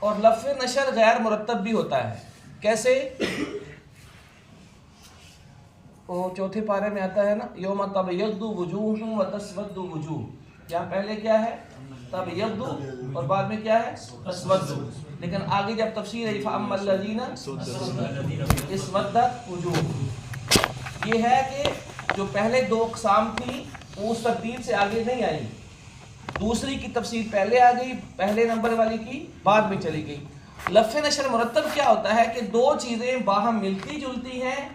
اور لف نشر غیر مرتب بھی ہوتا ہے، کیسے؟ وہ چوتھے پارے میں آتا ہے نا، یوم تبیض وجوہ وتسود وجوہ، یہاں پہلے کیا ہے؟ تبیض اور بعد میں کیا ہے؟ تسود، لیکن آگے جب تفسیر ہے فَأَمَّا الَّذِينَ اسْوَدَّتْ وُجُوهُهُمْ، یہ ہے کہ جو پہلے دو اقسام تھی وہ اس ترتیب سے آگے نہیں آئی، دوسری کی تفسیر پہلے آ گئی، پہلے نمبر والی کی بعد میں چلی گئی۔ لف نشر مرتب کیا ہوتا ہے کہ دو چیزیں باہم ملتی جلتی ہیں،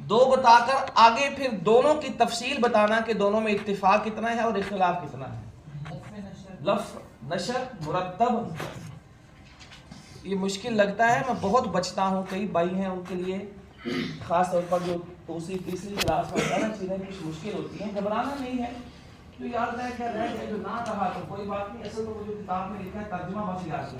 دو بتا کر آگے پھر دونوں کی تفصیل بتانا کہ دونوں میں اتفاق کتنا ہے اور اختلاف کتنا ہے۔ لف نشر مرتب یہ مشکل لگتا ہے، میں بہت بچتا ہوں، کئی بھائی ہیں ان کے لیے خاص طور پر جو دوسری تیسری کلاس میں ہوتا ہے نا، چیزیں کچھ مشکل ہوتی ہیں، گھبرانا نہیں ہے، جو یاد رہ کیا رہ گیا، جو نہ رہا تو کوئی بات نہیں، اصل تو وہ جو کتاب میں لکھا ہے ترجمہ بس یاد ہے۔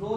2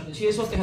673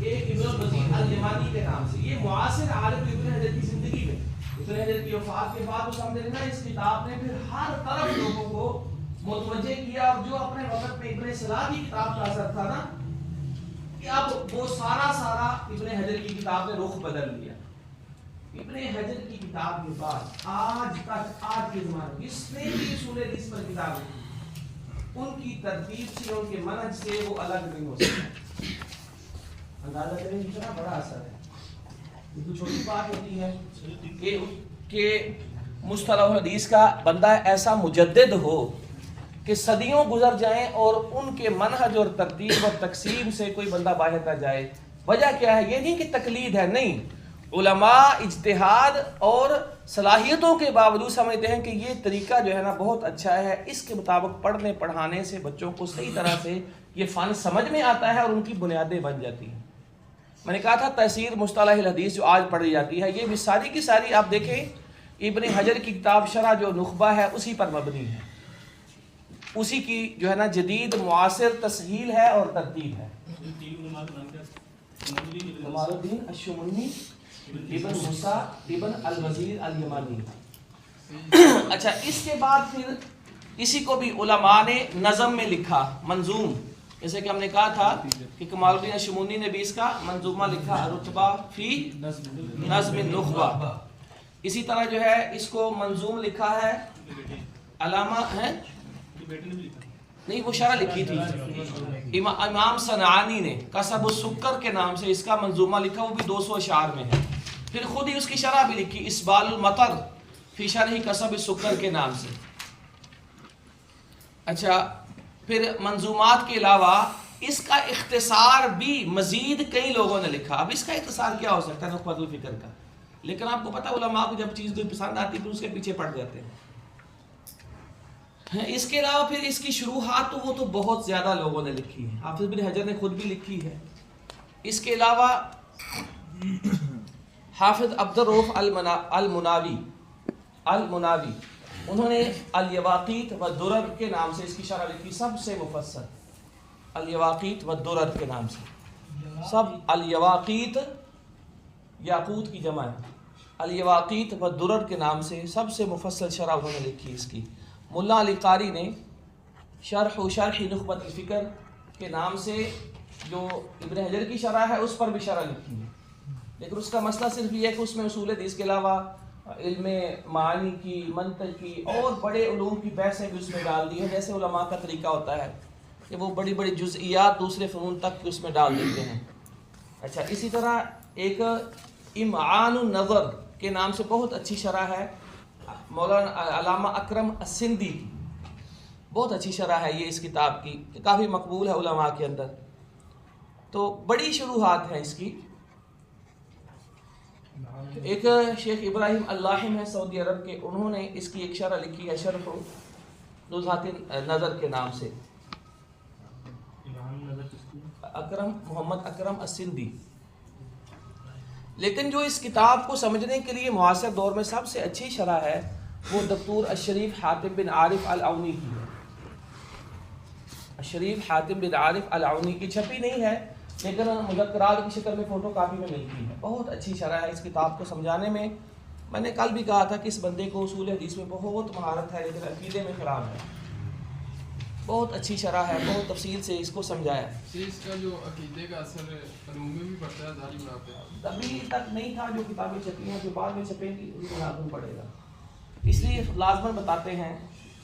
ایک ابن الوزیر الیمانی کے نام سے، یہ معاصر عالم ابن حجر کی زندگی میں، ابن حجر کی وفات کے بعد اس ہم نے نا اس کتاب نے پھر ہر طرف لوگوں کو متوجہ کیا، اور جو اپنے وقت میں ابن صلاح کی کتاب کا اثر تھا نا کہ اب وہ سارا ابن حجر کی کتاب نے رخ بدل لیا۔ ابن حجر کی کتاب کے بعد آج تک آج کے زمانے میں جس نے بھی اصول حدیث پر کتاب لکھی ان کی ترتیب سے ان کے منہج سے وہ الگ نہیں ہو سکتا۔ اندازہ کریں کتنا بڑا اثر ہے، یہ تو چھوٹی بات ہوتی ہے کہ مصطلح حدیث کا بندہ ایسا مجدد ہو کہ صدیوں گزر جائیں اور ان کے منہج اور ترتیب اور تقسیم سے کوئی بندہ باہر نہ جائے۔ وجہ کیا ہے؟ یہ نہیں کہ تقلید ہے، نہیں، علماء اجتہاد اور صلاحیتوں کے باوجود سمجھتے ہیں کہ یہ طریقہ جو ہے نا بہت اچھا ہے، اس کے مطابق پڑھنے پڑھانے سے بچوں کو صحیح طرح سے یہ فن سمجھ میں آتا ہے اور ان کی بنیادیں بن جاتی ہیں۔ میں نے کہا تھا تفسیر مصطلح الحدیث جو آج پڑھی جاتی ہے یہ بھی ساری کی ساری آپ دیکھیں ابن حجر کی کتاب شرح جو نخبہ ہے اسی پر مبنی ہے، اسی کی جو ہے نا جدید معاصر تسہیل ہے اور ترتیب ہے۔ کمال الدین الشمونی ابن موسیٰ ابن الوزیر الیمانی۔ اچھا، اس کے بعد پھر اسی کو بھی علماء نے نظم میں لکھا، منظوم، جیسے کہ ہم نے کہا تھا کہ کمال الدین الشمونی نے بھی اس کا منظومہ لکھا رتبہ فی نظم النخبہ۔ اسی طرح جو ہے اس کو منظوم لکھا ہے علامہ ہے نہیں، وہ شرح لکھی تھی امام صنعانی نے، کسب السکر کے نام سے اس کا منظومہ لکھا، وہ بھی 200 اشعار میں ہے۔ پھر خود ہی اس کی شرح بھی لکھی اسبال المطر فی شرح کسب السکر کے نام سے۔ اچھا، پھر منظومات کے علاوہ اس کا اختصار بھی مزید کئی لوگوں نے لکھا۔ اب اس کا اختصار کیا ہو سکتا ہے نخبۃ الفکر کا، لیکن آپ کو پتہ علماء کو جب چیز کوئی پسند آتی ہے پھر اس کے پیچھے پڑ جاتے ہیں۔ اس کے علاوہ پھر اس کی شروحات تو وہ تو بہت زیادہ لوگوں نے لکھی ہے، حافظ بن حجر نے خود بھی لکھی ہے۔ اس کے علاوہ حافظ عبد الرؤف المناوی انہوں نے الیواقیت و درر کے نام سے اس کی شرح لکھی، سب سے مفصل، الیواقیت و درر کے نام سے، سب الیواقیت یاقوت کی جمع ہے، الیواقیت و درر کے نام سے سب سے مفصل شرح انہوں نے لکھی اس کی۔ ملا علی قاری نے شرح نخبۃ الفکر کے نام سے جو ابن حجر کی شرح ہے اس پر بھی شرح لکھی ہے، لیکن اس کا مسئلہ صرف یہ ہے کہ اس میں اصول حدیث کے علاوہ علم معانی کی، منطق کی اور بڑے علوم کی بحثیں بھی اس میں ڈال دی ہیں، جیسے علماء کا طریقہ ہوتا ہے کہ وہ بڑی بڑی جزئیات دوسرے فنون تک اس میں ڈال دیتے ہیں۔ اچھا، اسی طرح ایک امعان النظر کے نام سے بہت اچھی شرح ہے مولانا علامہ اکرم السندی کی، بہت اچھی شرح ہے یہ اس کتاب کی، کافی مقبول ہے علماء کے اندر۔ تو بڑی شروحات ہیں اس کی۔ ایک شیخ ابراہیم اللاحم ہے سعودی عرب کے، انہوں نے اس کی ایک شرح لکھی ہے شرح نزہۃ النظر کے نام سے، محمد اکرم السندی۔ لیکن جو اس کتاب کو سمجھنے کے لیے معاصر دور میں سب سے اچھی شرح ہے وہ دکتور الشریف حاتم بن عارف العونی کی ہے۔ الشریف حاتم بن عارف العونی کی چھپی نہیں ہے لیکن مذکرات کی شکل میں فوٹو کاپی میں ملتی ہے، بہت اچھی شرح ہے اس کتاب کو سمجھانے میں۔ میں نے کل بھی کہا تھا کہ اس بندے کو اصول حدیث میں بہت مہارت ہے لیکن عقیدے میں خراب ہے، بہت اچھی شرح ہے، بہت تفصیل سے اس کو سمجھایا۔ اس کا جو عقیدے کا اثر علوم میں بھی پڑتا ہے داری بنا پہ، ابھی تک نہیں تھا، جو کتابیں چھپی ہیں جو بعد میں چھپیں گی ان کو لازم پڑے گا، اس لیے لازماً بتاتے ہیں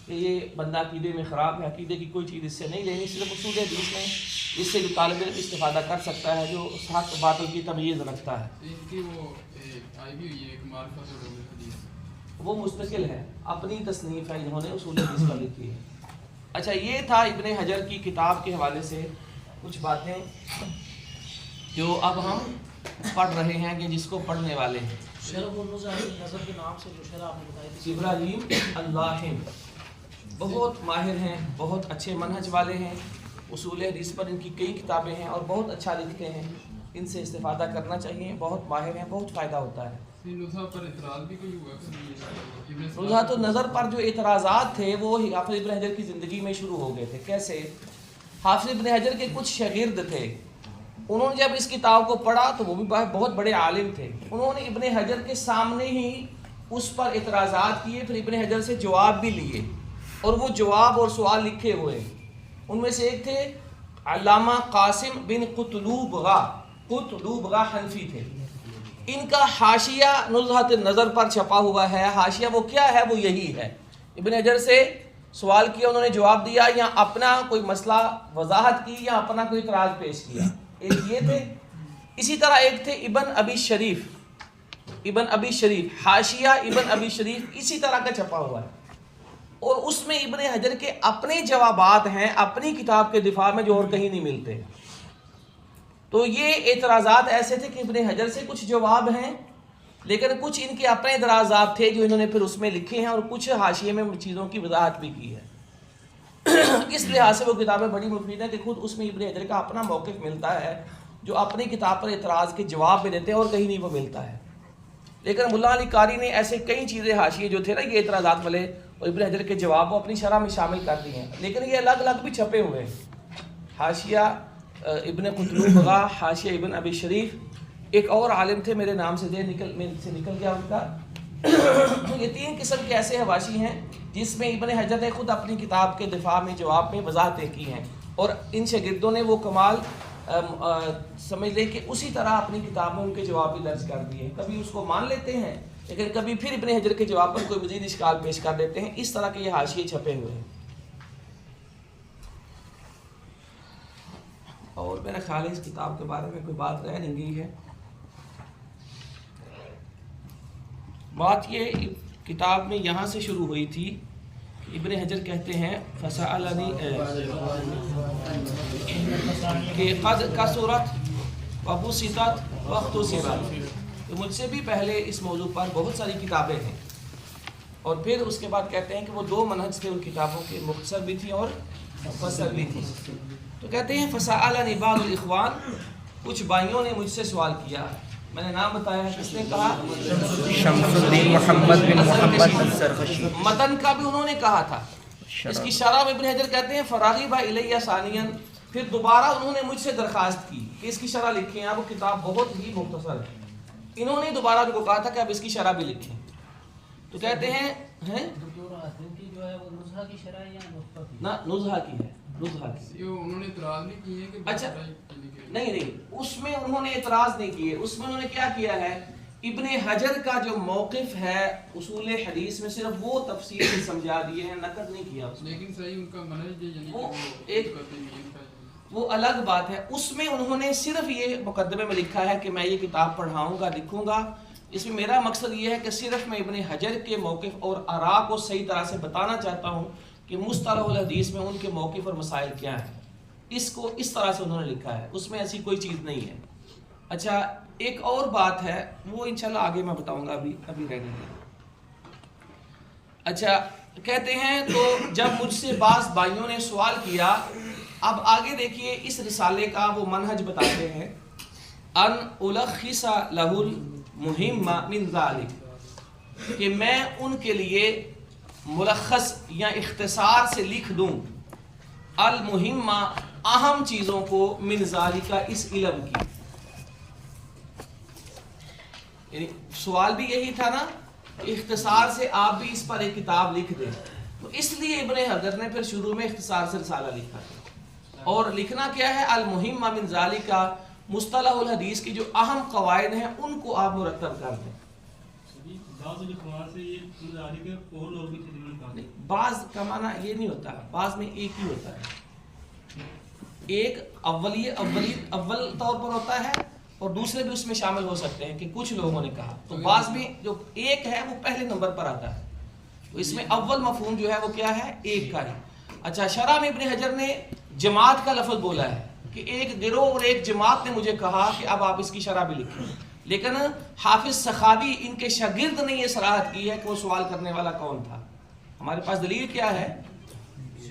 کہ یہ بندہ عقیدے میں خراب ہے، عقیدے کی کوئی چیز اس سے نہیں لینی، صرف اصول حدیث میں اس سے جو طالب علم استفادہ کر سکتا ہے جو حق باطل کی تمیز رکھتا ہے۔ ان کی وہ آئی بھی ہوئی ہے ایک معرفت علوم الحدیث، وہ مستقل ہے، اپنی تصنیف ہے، انہوں نے اصول حدیث پر لکھی ہے۔ اچھا، یہ تھا ابن حجر کی کتاب کے حوالے سے کچھ باتیں جو اب ہم پڑھ رہے ہیں کہ جس کو پڑھنے والے ہیں۔ شرح النظر کے نام سے جو شرح آپ نے بتائی تھی، ابراہیم اللاحم بہت ماہر ہیں، بہت اچھے منہج والے ہیں، اصول حدیث پر ان کی کئی کتابیں ہیں اور بہت اچھا لکھتے ہیں، ان سے استفادہ کرنا چاہیے، بہت ماہر ہیں، بہت فائدہ ہوتا ہے۔ نزہۃ پر اعتراض بھی کوئی ہوا کہ نزہۃ النظر پر جو اعتراضات تھے وہ حافظ ابن حجر کی زندگی میں شروع ہو گئے تھے۔ کیسے؟ حافظ ابن حجر کے کچھ شاگرد تھے، انہوں نے جب اس کتاب کو پڑھا تو وہ بھی بہت بڑے عالم تھے، انہوں نے ابن حجر کے سامنے ہی اس پر اعتراضات کیے، پھر ابن حجر سے جواب بھی لیے، اور وہ جواب اور سوال لکھے ہوئے ہیں۔ ان میں سے ایک تھے علامہ قاسم بن قطلوبغا حنفی تھے، ان کا حاشیہ نزہۃ النظر پر چھپا ہوا ہے۔ حاشیہ وہ کیا ہے؟ وہ یہی ہے، ابن حجر سے سوال کیا، انہوں نے جواب دیا، یا اپنا کوئی مسئلہ وضاحت کی، یا اپنا کوئی اعتراض پیش کیا، ایک یہ تھے۔ اسی طرح ایک تھے ابن ابی شریف، حاشیہ ابن ابی شریف اسی طرح کا چھپا ہوا ہے، اور اس میں ابن حجر کے اپنے جوابات ہیں اپنی کتاب کے دفاع میں جو اور کہیں نہیں ملتے۔ تو یہ اعتراضات ایسے تھے کہ ابن حجر سے کچھ جواب ہیں، لیکن کچھ ان کے اپنے اعتراضات تھے جو انہوں نے پھر اس میں لکھے ہیں، اور کچھ حاشیے میں چیزوں کی وضاحت بھی کی ہے۔ اس لحاظ سے وہ کتابیں بڑی مفید ہیں کہ خود اس میں ابن حجر کا اپنا موقف ملتا ہے جو اپنی کتاب پر اعتراض کے جواب میں دیتے ہیں، اور کہیں نہیں وہ ملتا ہے۔ لیکن ملا علی قاری نے ایسے کئی چیزیں حاشیے جو تھے نا یہ اعتراضات والے اور ابن حجر کے جواب وہ اپنی شرح میں شامل کر دی ہیں، لیکن یہ الگ الگ بھی چھپے ہوئے ہیں۔ حاشیہ ابن قطلوبغا، حاشیہ ابن ابی شریف، ایک اور عالم تھے میرے نام سے نکل گیا ان کا۔ یہ تین قسم کے ایسے حواشی ہیں جس میں ابن حجر نے خود اپنی کتاب کے دفاع میں جواب میں وضاحتیں کی ہیں، اور ان شاگردوں نے وہ کمال سمجھ لیں کہ اسی طرح اپنی کتاب میں ان کے جواب بھی درج کر دیے، کبھی اس کو مان لیتے ہیں لیکن کبھی پھر ابن حجر کے جواب پر کوئی مزید اشکال پیش کر دیتے ہیں۔ اس طرح کے یہ حاشیے چھپے ہوئے ہیں، اور میرا خیال ہے اس کتاب کے بارے میں کوئی بات رہ نہیں گئی ہے۔ بات یہ کتاب میں یہاں سے شروع ہوئی تھی کہ ابن حجر کہتے ہیں فسألنی کہ قد کثرت وبسطت واختصرت، تو مجھ سے بھی پہلے اس موضوع پر بہت ساری کتابیں ہیں، اور پھر اس کے بعد کہتے ہیں کہ وہ دو منہج تھے ان کتابوں کے، مختصر بھی تھی اور مفصل بھی تھی۔ تو کہتے ہیں فسألنی بعض الاخوان، کچھ بھائیوں نے مجھ سے سوال کیا، میں نے نام بتایا ہے، کس نے کہا؟ شمس الدین محمد بن محمد السرخشی، متن کا بھی انہوں نے کہا تھا۔ اس کی شرح میں ابن حجر کہتے ہیں فراغب الیہ ثانیا، پھر دوبارہ انہوں نے مجھ سے درخواست کی کہ اس کی شرح لکھیں، اب وہ کتاب بہت ہی مختصر ہے، انہوں نے دوبارہ ان کو کہا تھا کہ اب اس کی شرح بھی لکھیں۔ تو کہتے ہیں جو ہے وہ نزہہ کی شرح یا نطفہ کی؟ نہ، نزہہ کی ہے، نزہہ کی۔ انہوں نے اعتراض نہیں کیے کہ اچھا نہیں، اس میں انہوں نے اعتراض نہیں کیے، اس میں انہوں نے کیا کیا ہے، ابن حجر کا جو موقف ہے اصول حدیث میں صرف وہ تفصیل سے سمجھا دیے ہیں، نقد نہیں کیا اس میں۔ لیکن صحیح ان کا منہج یعنی وہ ایک وہ الگ بات ہے، اس میں انہوں نے صرف یہ مقدمے میں لکھا ہے کہ میں یہ کتاب پڑھاؤں گا، لکھوں گا۔ اس میں میرا مقصد یہ ہے کہ صرف میں ابن حجر کے موقف اور آراء کو صحیح طرح سے بتانا چاہتا ہوں کہ مصطلح الحدیث میں ان کے موقف اور مسائل کیا ہیں، اس کو اس طرح سے انہوں نے لکھا ہے، اس میں ایسی کوئی چیز نہیں ہے۔ اچھا ایک اور بات ہے، وہ انشاءاللہ آگے میں بتاؤں گا، ابھی رہنے دیں۔ اچھا کہتے ہیں تو جب مجھ سے بعض بھائیوں نے سوال کیا، اب آگے دیکھیے اس رسالے کا وہ منہج بتاتے ہیں، ان الخص لہ المہم من ذلک، کہ میں ان کے لیے ملخص یا اختصار سے لکھ دوں المہم اہم چیزوں کو من ذالک اس علم کی۔ یعنی سوال بھی یہی تھا نا کہ اختصار سے آپ بھی اس پر ایک کتاب لکھ دیں، تو اس لیے ابن حجر نے پھر شروع میں اختصار سے رسالہ لکھا تھا، اور لکھنا کیا ہے، المہم من ذالک، مصطلح الحدیث کی جو اہم قواعد ہیں ان کو آپ مرتب کر دیں۔ بعض کا معنی یہ نہیں ہوتا، بعض میں ایک ہی ہوتا ہے، ایک اول طور پر ہوتا ہے، اور دوسرے بھی اس میں شامل ہو سکتے ہیں کہ کچھ لوگوں نے کہا، تو بعض میں جو ایک ہے وہ پہلے نمبر پر آتا ہے، تو اس میں اول مفہوم جو ہے وہ کیا ہے، ایک کا ہے۔ اچھا شرح میں ابن حجر نے جماعت کا لفظ بولا ہے کہ ایک گروہ اور ایک جماعت نے مجھے کہا کہ اب آپ اس کی شرح بھی لکھیں، لیکن حافظ سخاوی ان کے شاگرد نے یہ صراحت کی ہے کہ وہ سوال کرنے والا کون تھا۔ ہمارے پاس دلیل کیا ہے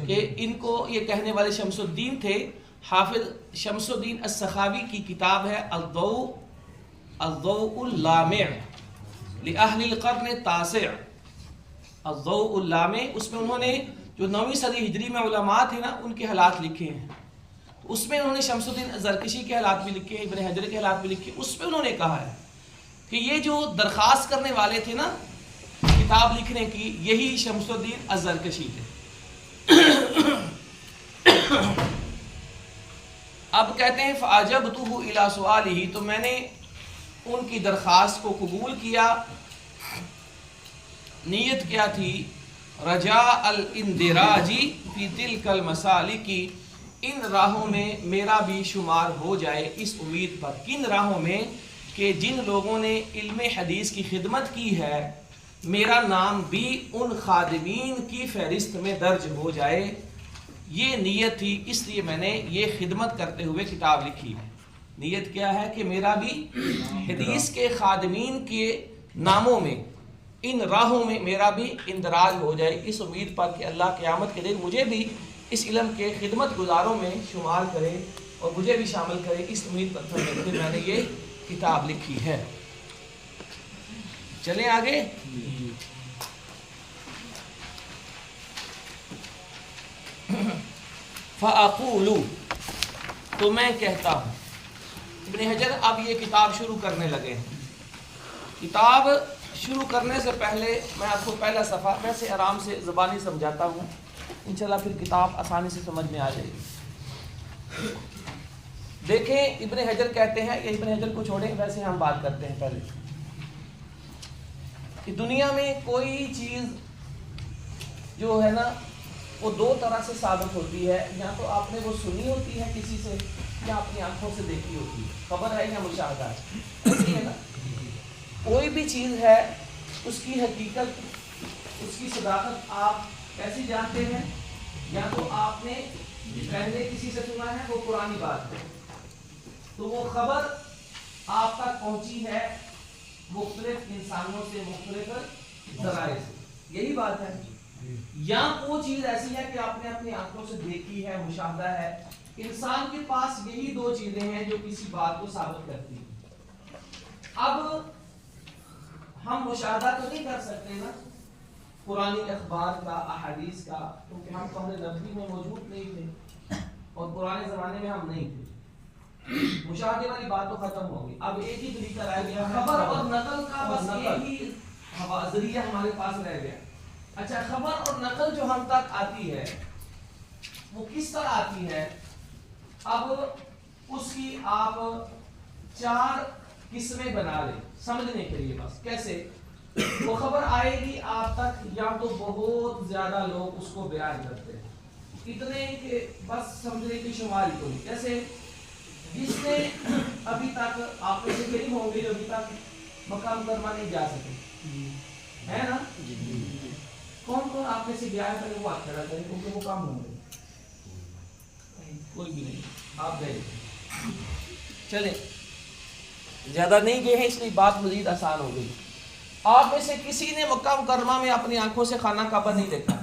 کہ ان کو یہ کہنے والے شمس الدین تھے، حافظ شمس الدین السخاوی کی کتاب ہے الضوء اللامع لأہل القرن التاسع، الضوء اللامع، اس میں انہوں نے جو 9ویں صدی ہجری میں علماء تھے نا ان کے حالات لکھے ہیں، تو اس میں انہوں نے شمس الدین زرکشی کے حالات بھی لکھے، ابن حجر کے حالات بھی لکھے. اس میں انہوں نے کہا ہے کہ یہ جو درخواست کرنے والے تھے نا کتاب لکھنے کی، یہی شمس الدین الزرکشی تھے. اب کہتے ہیں فَأَجَبْتُهُ إِلَى سُؤَالِهِ، تو میں نے ان کی درخواست کو قبول کیا. نیت کیا تھی؟ رجاء الاندراج فی تلک المسالک، ان راہوں میں میرا بھی شمار ہو جائے، اس امید پر. کن راہوں میں؟ کہ جن لوگوں نے علم حدیث کی خدمت کی ہے میرا نام بھی ان خادمین کی فہرست میں درج ہو جائے. یہ نیت تھی، اس لیے میں نے یہ خدمت کرتے ہوئے کتاب لکھی ہے. نیت کیا ہے کہ میرا بھی حدیث کے خادمین کے ناموں میں، ان راہوں میں میرا بھی اندراج ہو جائے، اس امید پر کہ اللہ قیامت کے دن مجھے بھی اس علم کے خدمت گزاروں میں شمار کرے اور مجھے بھی شامل کرے. اس امید پر پھر میں نے یہ کتاب لکھی ہے. چلیں آگے. فَأَقُولُ، تو میں کہتا ہوں. ابن حجر اب یہ کتاب شروع کرنے لگے ہیں. کتاب شروع کرنے سے پہلے میں آپ کو پہلا صفحہ میں سے آرام سے زبانی سمجھاتا ہوں، انشاءاللہ پھر کتاب آسانی سے سمجھ میں آ جائے گی. دیکھیں ابن حجر کہتے ہیں، یہ ابن حجر کو چھوڑیں، ویسے ہم بات کرتے ہیں پہلے کہ دنیا میں کوئی چیز جو ہے نا وہ دو طرح سے ثابت ہوتی ہے. یا تو آپ نے وہ سنی ہوتی ہے کسی سے، یا اپنی آنکھوں سے دیکھی ہوتی ہے. خبر ہے یا مشاہدہ ہے، ایسی ہے نا. کوئی بھی چیز ہے اس کی حقیقت، اس کی صداقت آپ کیسے جانتے ہیں؟ یا تو آپ نے پہلے کسی سے سنا ہے، وہ پرانی بات ہے، تو وہ خبر آپ تک پہنچی ہے مختلف انسانوں سے، مختلف ذرائع سے، یہی بات ہے. یا وہ چیز ایسی ہے کہ آپ نے اپنی آنکھوں سے دیکھی ہے، مشاہدہ ہے. انسان کے پاس یہی دو چیزیں ہیں جو کسی بات کو ثابت کرتی ہیں. اب ہم مشاہدہ تو نہیں کر سکتے نا پرانی اخبار کا، احادیث کا، کیونکہ ہم قرن نبوی میں موجود نہیں تھے اور پرانے زمانے میں ہم نہیں تھے. مشاہدے والی بات تو ختم ہوگی. اب ایک ہی طریقہ رہ گیا، خبر اور نقل کا، بس ایک ہی ذریعہ ہمارے پاس رہ گیا. اچھا، خبر اور نقل جو ہم تک آتی ہے وہ کس طرح آتی ہے؟ اب اس کی آپ 4 قسمیں بنا لیں سمجھنے کے لیے. بس کیسے وہ خبر آئے گی آپ تک؟ یا تو بہت زیادہ لوگ اس کو بیان کرتے ہیں، اتنے کہ بس سمجھنے کی شمار ہی نہیں. جیسے جس نے ابھی تک، آپ میں سے کئی ہوں گے جو ابھی تک مکہ مکرمہ نہیں جا سکے، ہے نا؟ کون کون آپ میں سے گیا ہے؟ پہلے وہ اچھا رہتا ہے کیونکہ وہ کام ہوں گے. کوئی بھی نہیں، آپ گئے. چلیں، زیادہ نہیں گئے ہیں اس لیے بات مزید آسان ہو گئی. آپ میں سے کسی نے مکہ مکرمہ میں اپنی آنکھوں سے خانہ کعبہ نہیں دیکھا،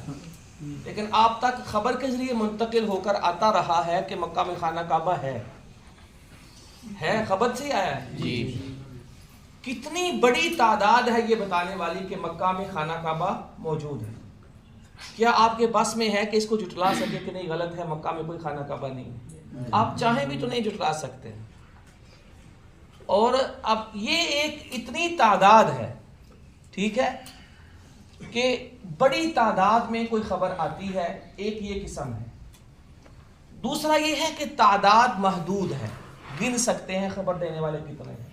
لیکن آپ تک خبر کے ذریعے منتقل ہو کر آتا رہا ہے کہ مکہ میں خانہ کعبہ ہے. خبر سے آیا ہے جی. کتنی بڑی تعداد ہے یہ بتانے والی کہ مکہ میں خانہ کعبہ موجود ہے. کیا آپ کے بس میں ہے کہ اس کو جھٹلا سکے کہ نہیں غلط ہے، مکہ میں کوئی خانہ کعبہ نہیں ہے؟ آپ چاہیں بھی تو نہیں جھٹلا سکتے. اور اب یہ ایک اتنی تعداد ہے، ٹھیک ہے، کہ بڑی تعداد میں کوئی خبر آتی ہے. ایک یہ قسم ہے. دوسرا یہ ہے کہ تعداد محدود ہے، گن سکتے ہیں خبر دینے والے کتنے ہیں.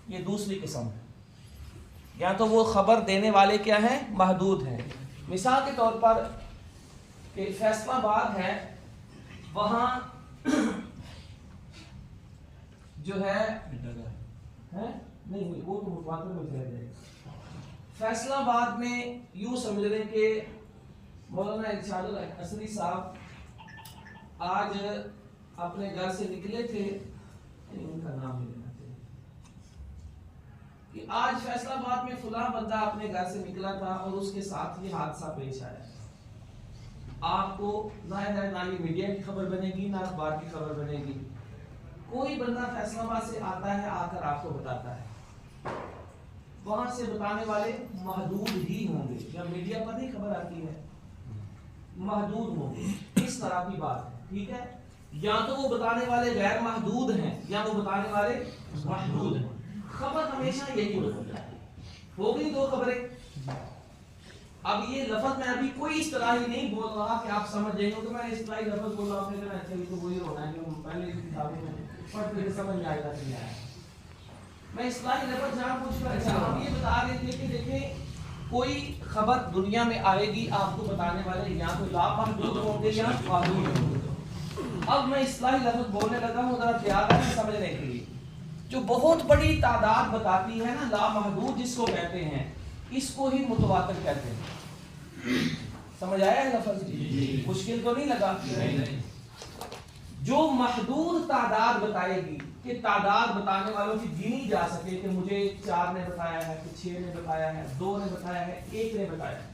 یہ دوسری قسم ہے. یا تو وہ خبر دینے والے کیا ہیں؟ محدود ہیں. مثال کے طور پر کہ فیصلہ آباد ہے، وہاں جو ہے نہیں وہ تو متواتر میں چلے جائے گا. فیصلہ آباد میں یوں سمجھ لیں کہ مولانا ارشاد العصری صاحب آج اپنے گھر سے نکلے تھے، ان کا نام نہیں لینا چاہیے، کہ آج فیصلہ آباد میں فلاں بندہ اپنے گھر سے نکلا تھا اور اس کے ساتھ یہ حادثہ پیش آیا. آپ کو ظاہر ہے نہ یہ میڈیا کی خبر بنے گی نہ اخبار کی خبر بنے گی. کوئی بندہ فیصلہ آباد سے آتا ہے، آ کر آپ کو بتاتا ہے. وہاں سے بتانے والے محدود ہی ہوں گے. جب میڈیا پر نہیں خبر آتی ہے، محدود ہوں گے. اس طرح کی بات ہے، ٹھیک ہے. یا تو وہ بتانے والے غیر محدود ہیں یا وہ بتانے والے محدود ہیں. خبر ہمیشہ یہی ہوتا ہے. ہو گئی دو خبریں. اب یہ لفظ میں ابھی کوئی اصطلاحی نہیں بول رہا کہ آپ سمجھ جائیں گے کہ میں اصطلاحی لفظ بول رہا ہوں کہ اچھا یہ تو وہی ہونا ہے جو پہلے کی کتابوں میں پڑھ کے سمجھ میں آئے گا نہیں آیا. میں اصطلاحی لفظ جان پوچھ کر اچھا ہم یہ بتا رہے تھے کہ دیکھیں کوئی خبر دنیا میں آئے گی آپ کو بتانے والے یا تو لا محدود ہوں گے یا محدود ہوں گے. اب میں اصطلاحی لفظ بولنے لگا ہوں ذرا تیار ہے سمجھنے کے لیے. جو بہت بڑی تعداد بتاتی ہے نا لا محدود جس کو کہتے ہیں اس کو ہی متواتر کہتے ہیں. سمجھ آیا ہے لفظ؟ مشکل تو نہیں لگا؟ جو محدود تعداد بتائے گی کہ تعداد بتانے والوں کی گنی جا سکے کہ مجھے 4 نے بتایا ہے کہ 6 نے بتایا ہے 2 نے بتایا ہے 1 نے بتایا ہے.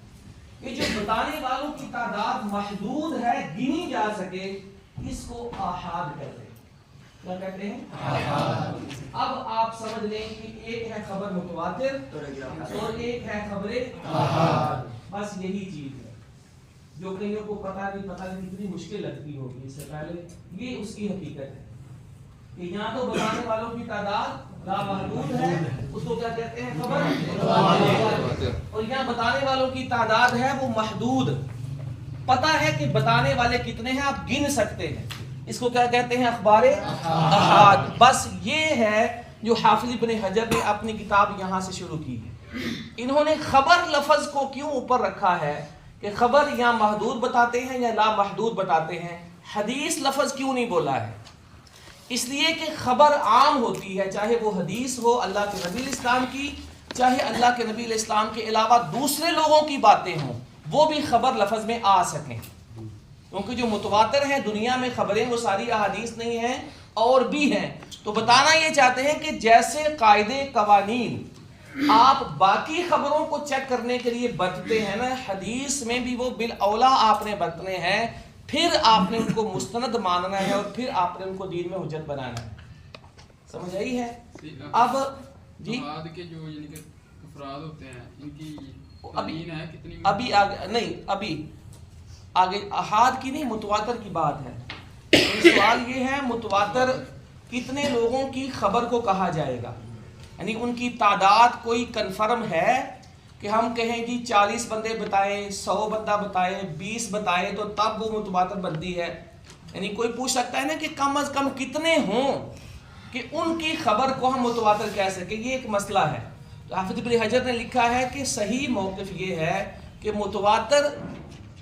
یہ جو بتانے والوں کی تعداد محدود ہے گنی جا سکے اس کو آحاد کہتے ہیں. کیا کہتے ہیں؟ آحاد. اب آپ سمجھ لیں کہ ایک ہے خبر متواتر اور ایک ہے خبر آحاد. بس یہی چیز ہے جو کئیوں کو پتہ نہیں کتنی مشکل لگتی ہوگی اس سے پہلے. یہ اس کی حقیقت ہے کہ یہاں تو بتانے والوں کی تعداد لا محدود ہے اس کو کیا کہتے ہیں خبر متواتر. اور یہاں بتانے والوں کی تعداد ہے وہ محدود. پتہ ہے کہ بتانے والے کتنے ہیں آپ گن سکتے ہیں اس کو کیا کہتے ہیں اخبار احاد. بس یہ ہے جو حافظ ابن حجر نے اپنی کتاب یہاں سے شروع کی ہے. انہوں نے خبر لفظ کو کیوں اوپر رکھا ہے کہ خبر یا محدود بتاتے ہیں یا لا محدود بتاتے ہیں. حدیث لفظ کیوں نہیں بولا ہے؟ اس لیے کہ خبر عام ہوتی ہے چاہے وہ حدیث ہو اللہ کے نبی الاسلام کی چاہے اللہ کے نبی الاسلام کے علاوہ دوسرے لوگوں کی باتیں ہوں وہ بھی خبر لفظ میں آ سکیں. کیونکہ جو متواتر ہیں دنیا میں خبریں وہ ساری احادیث نہیں ہیں اور بھی ہیں. تو بتانا یہ چاہتے ہیں کہ جیسے قاعدے قوانین آپ باقی خبروں کو چیک کرنے کے لیے برتتے ہیں نا حدیث میں بھی وہ بالاولا آپ نے برتنے ہیں. پھر آپ نے ان کو مستند ماننا ہے اور پھر آپ نے ان کو دین میں حجت بنانا ہے. سمجھ آئی ہے؟ اب جی کے جو یعنی کہ افراد ہوتے ہیں ان کی تعین ہے کتنی ابھی آگے نہیں ابھی آگے احاد کی نہیں متواتر کی بات ہے. سوال یہ ہے متواتر کتنے لوگوں کی خبر کو کہا جائے گا یعنی ان کی تعداد کوئی کنفرم ہے کہ ہم کہیں جی 40 بندے بتائیں 100 بندہ بتائیں 20 بتائیں تو تب وہ متواتر بنتی ہے. یعنی کوئی پوچھ سکتا ہے نا کہ کم از کم کتنے ہوں کہ ان کی خبر کو ہم متواتر کہہ سکیں. یہ ایک مسئلہ ہے. تو حافظ ابن حجر نے لکھا ہے کہ صحیح موقف یہ ہے کہ متواتر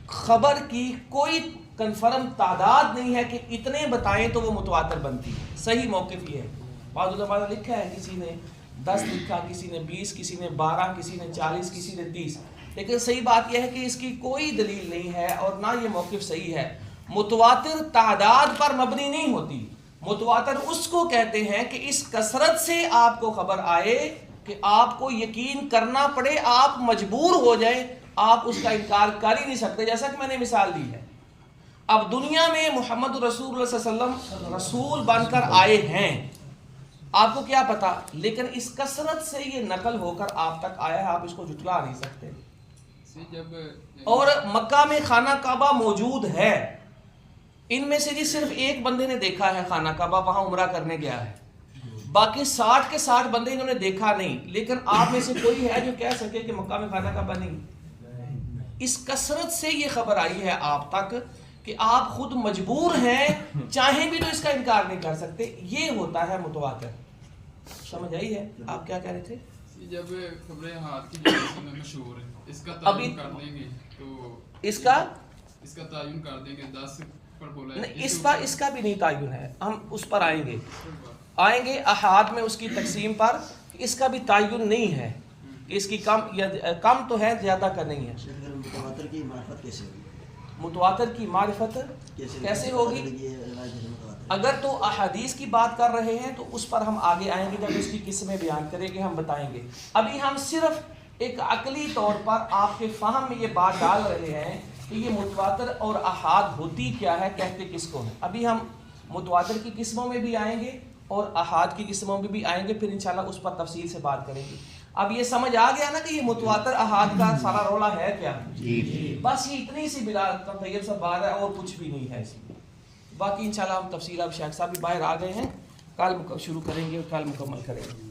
خبر کی کوئی کنفرم تعداد نہیں ہے کہ اتنے بتائیں تو وہ متواتر بنتی ہے. صحیح موقف یہ ہے. بعض علماء نے لکھا ہے کسی نے 10 لکھا کسی نے 20 کسی نے 12 کسی نے 40 کسی نے 30 لیکن صحیح بات یہ ہے کہ اس کی کوئی دلیل نہیں ہے اور نہ یہ موقف صحیح ہے. متواتر تعداد پر مبنی نہیں ہوتی. متواتر اس کو کہتے ہیں کہ اس کثرت سے آپ کو خبر آئے کہ آپ کو یقین کرنا پڑے آپ مجبور ہو جائیں آپ اس کا انکار کر ہی نہیں سکتے. جیسا کہ میں نے مثال دی ہے اب دنیا میں محمد رسول اللہ صلی اللہ علیہ وسلم رسول بن کر آئے ہیں آپ کو کیا پتا لیکن اس کثرت سے یہ نقل ہو کر آپ تک آیا ہے آپ اس کو جھٹلا نہیں سکتے. اور مکہ میں خانہ کعبہ موجود ہے ان میں سے جی صرف ایک بندے نے دیکھا ہے خانہ کعبہ وہاں عمرہ کرنے گیا ہے باقی 60 کے 60 بندے انہوں نے دیکھا نہیں لیکن آپ میں سے کوئی ہے جو کہہ سکے کہ مکہ میں خانہ کعبہ نہیں. اس کثرت سے یہ خبر آئی ہے آپ تک کہ آپ خود مجبور ہیں چاہیں بھی تو اس کا انکار نہیں کر سکتے. یہ ہوتا ہے متواتر. سمجھ آئی ہے؟ آپ کیا کہہ رہے تھے؟ جب خبریں ہاتھ کی مشہور ہے اس کا تعین کر دیں گے تو اس کا تعین کر دیں گے 10 پر بولا ہے نہیں اس کا بھی نہیں تعین ہے. ہم اس پر آئیں گے احاد میں اس کی تقسیم پر اس کا بھی تعین نہیں ہے کہ اس کی کم تو ہے زیادہ کا نہیں ہے. متواتر کی معرفت کیسے ہوگی؟ متواتر کی معرفت کیسے ہوگی؟ اگر تو احادیث کی بات کر رہے ہیں تو اس پر ہم آگے آئیں گے جب اس کی قسمیں بیان کریں گے ہم بتائیں گے. ابھی ہم صرف ایک عقلی طور پر آپ کے فہم میں یہ بات ڈال رہے ہیں کہ یہ متواتر اور احاد ہوتی کیا ہے کہتے کس کو ہیں. ابھی ہم متواتر کی قسموں میں بھی آئیں گے اور احاد کی قسموں میں بھی آئیں گے پھر انشاءاللہ اس پر تفصیل سے بات کریں گے. اب یہ سمجھ آ گیا نا کہ یہ متواتر احاد کا سارا رولا ہے کیا؟ بس یہ اتنی سی بلا تغیر سے بات ہے اور کچھ بھی نہیں ہے اس میں. باقی انشاءاللہ ہم تفصیل اب شیخ صاحب بھی باہر آ گئے ہیں، کل شروع کریں گے اور کل مکمل کریں گے.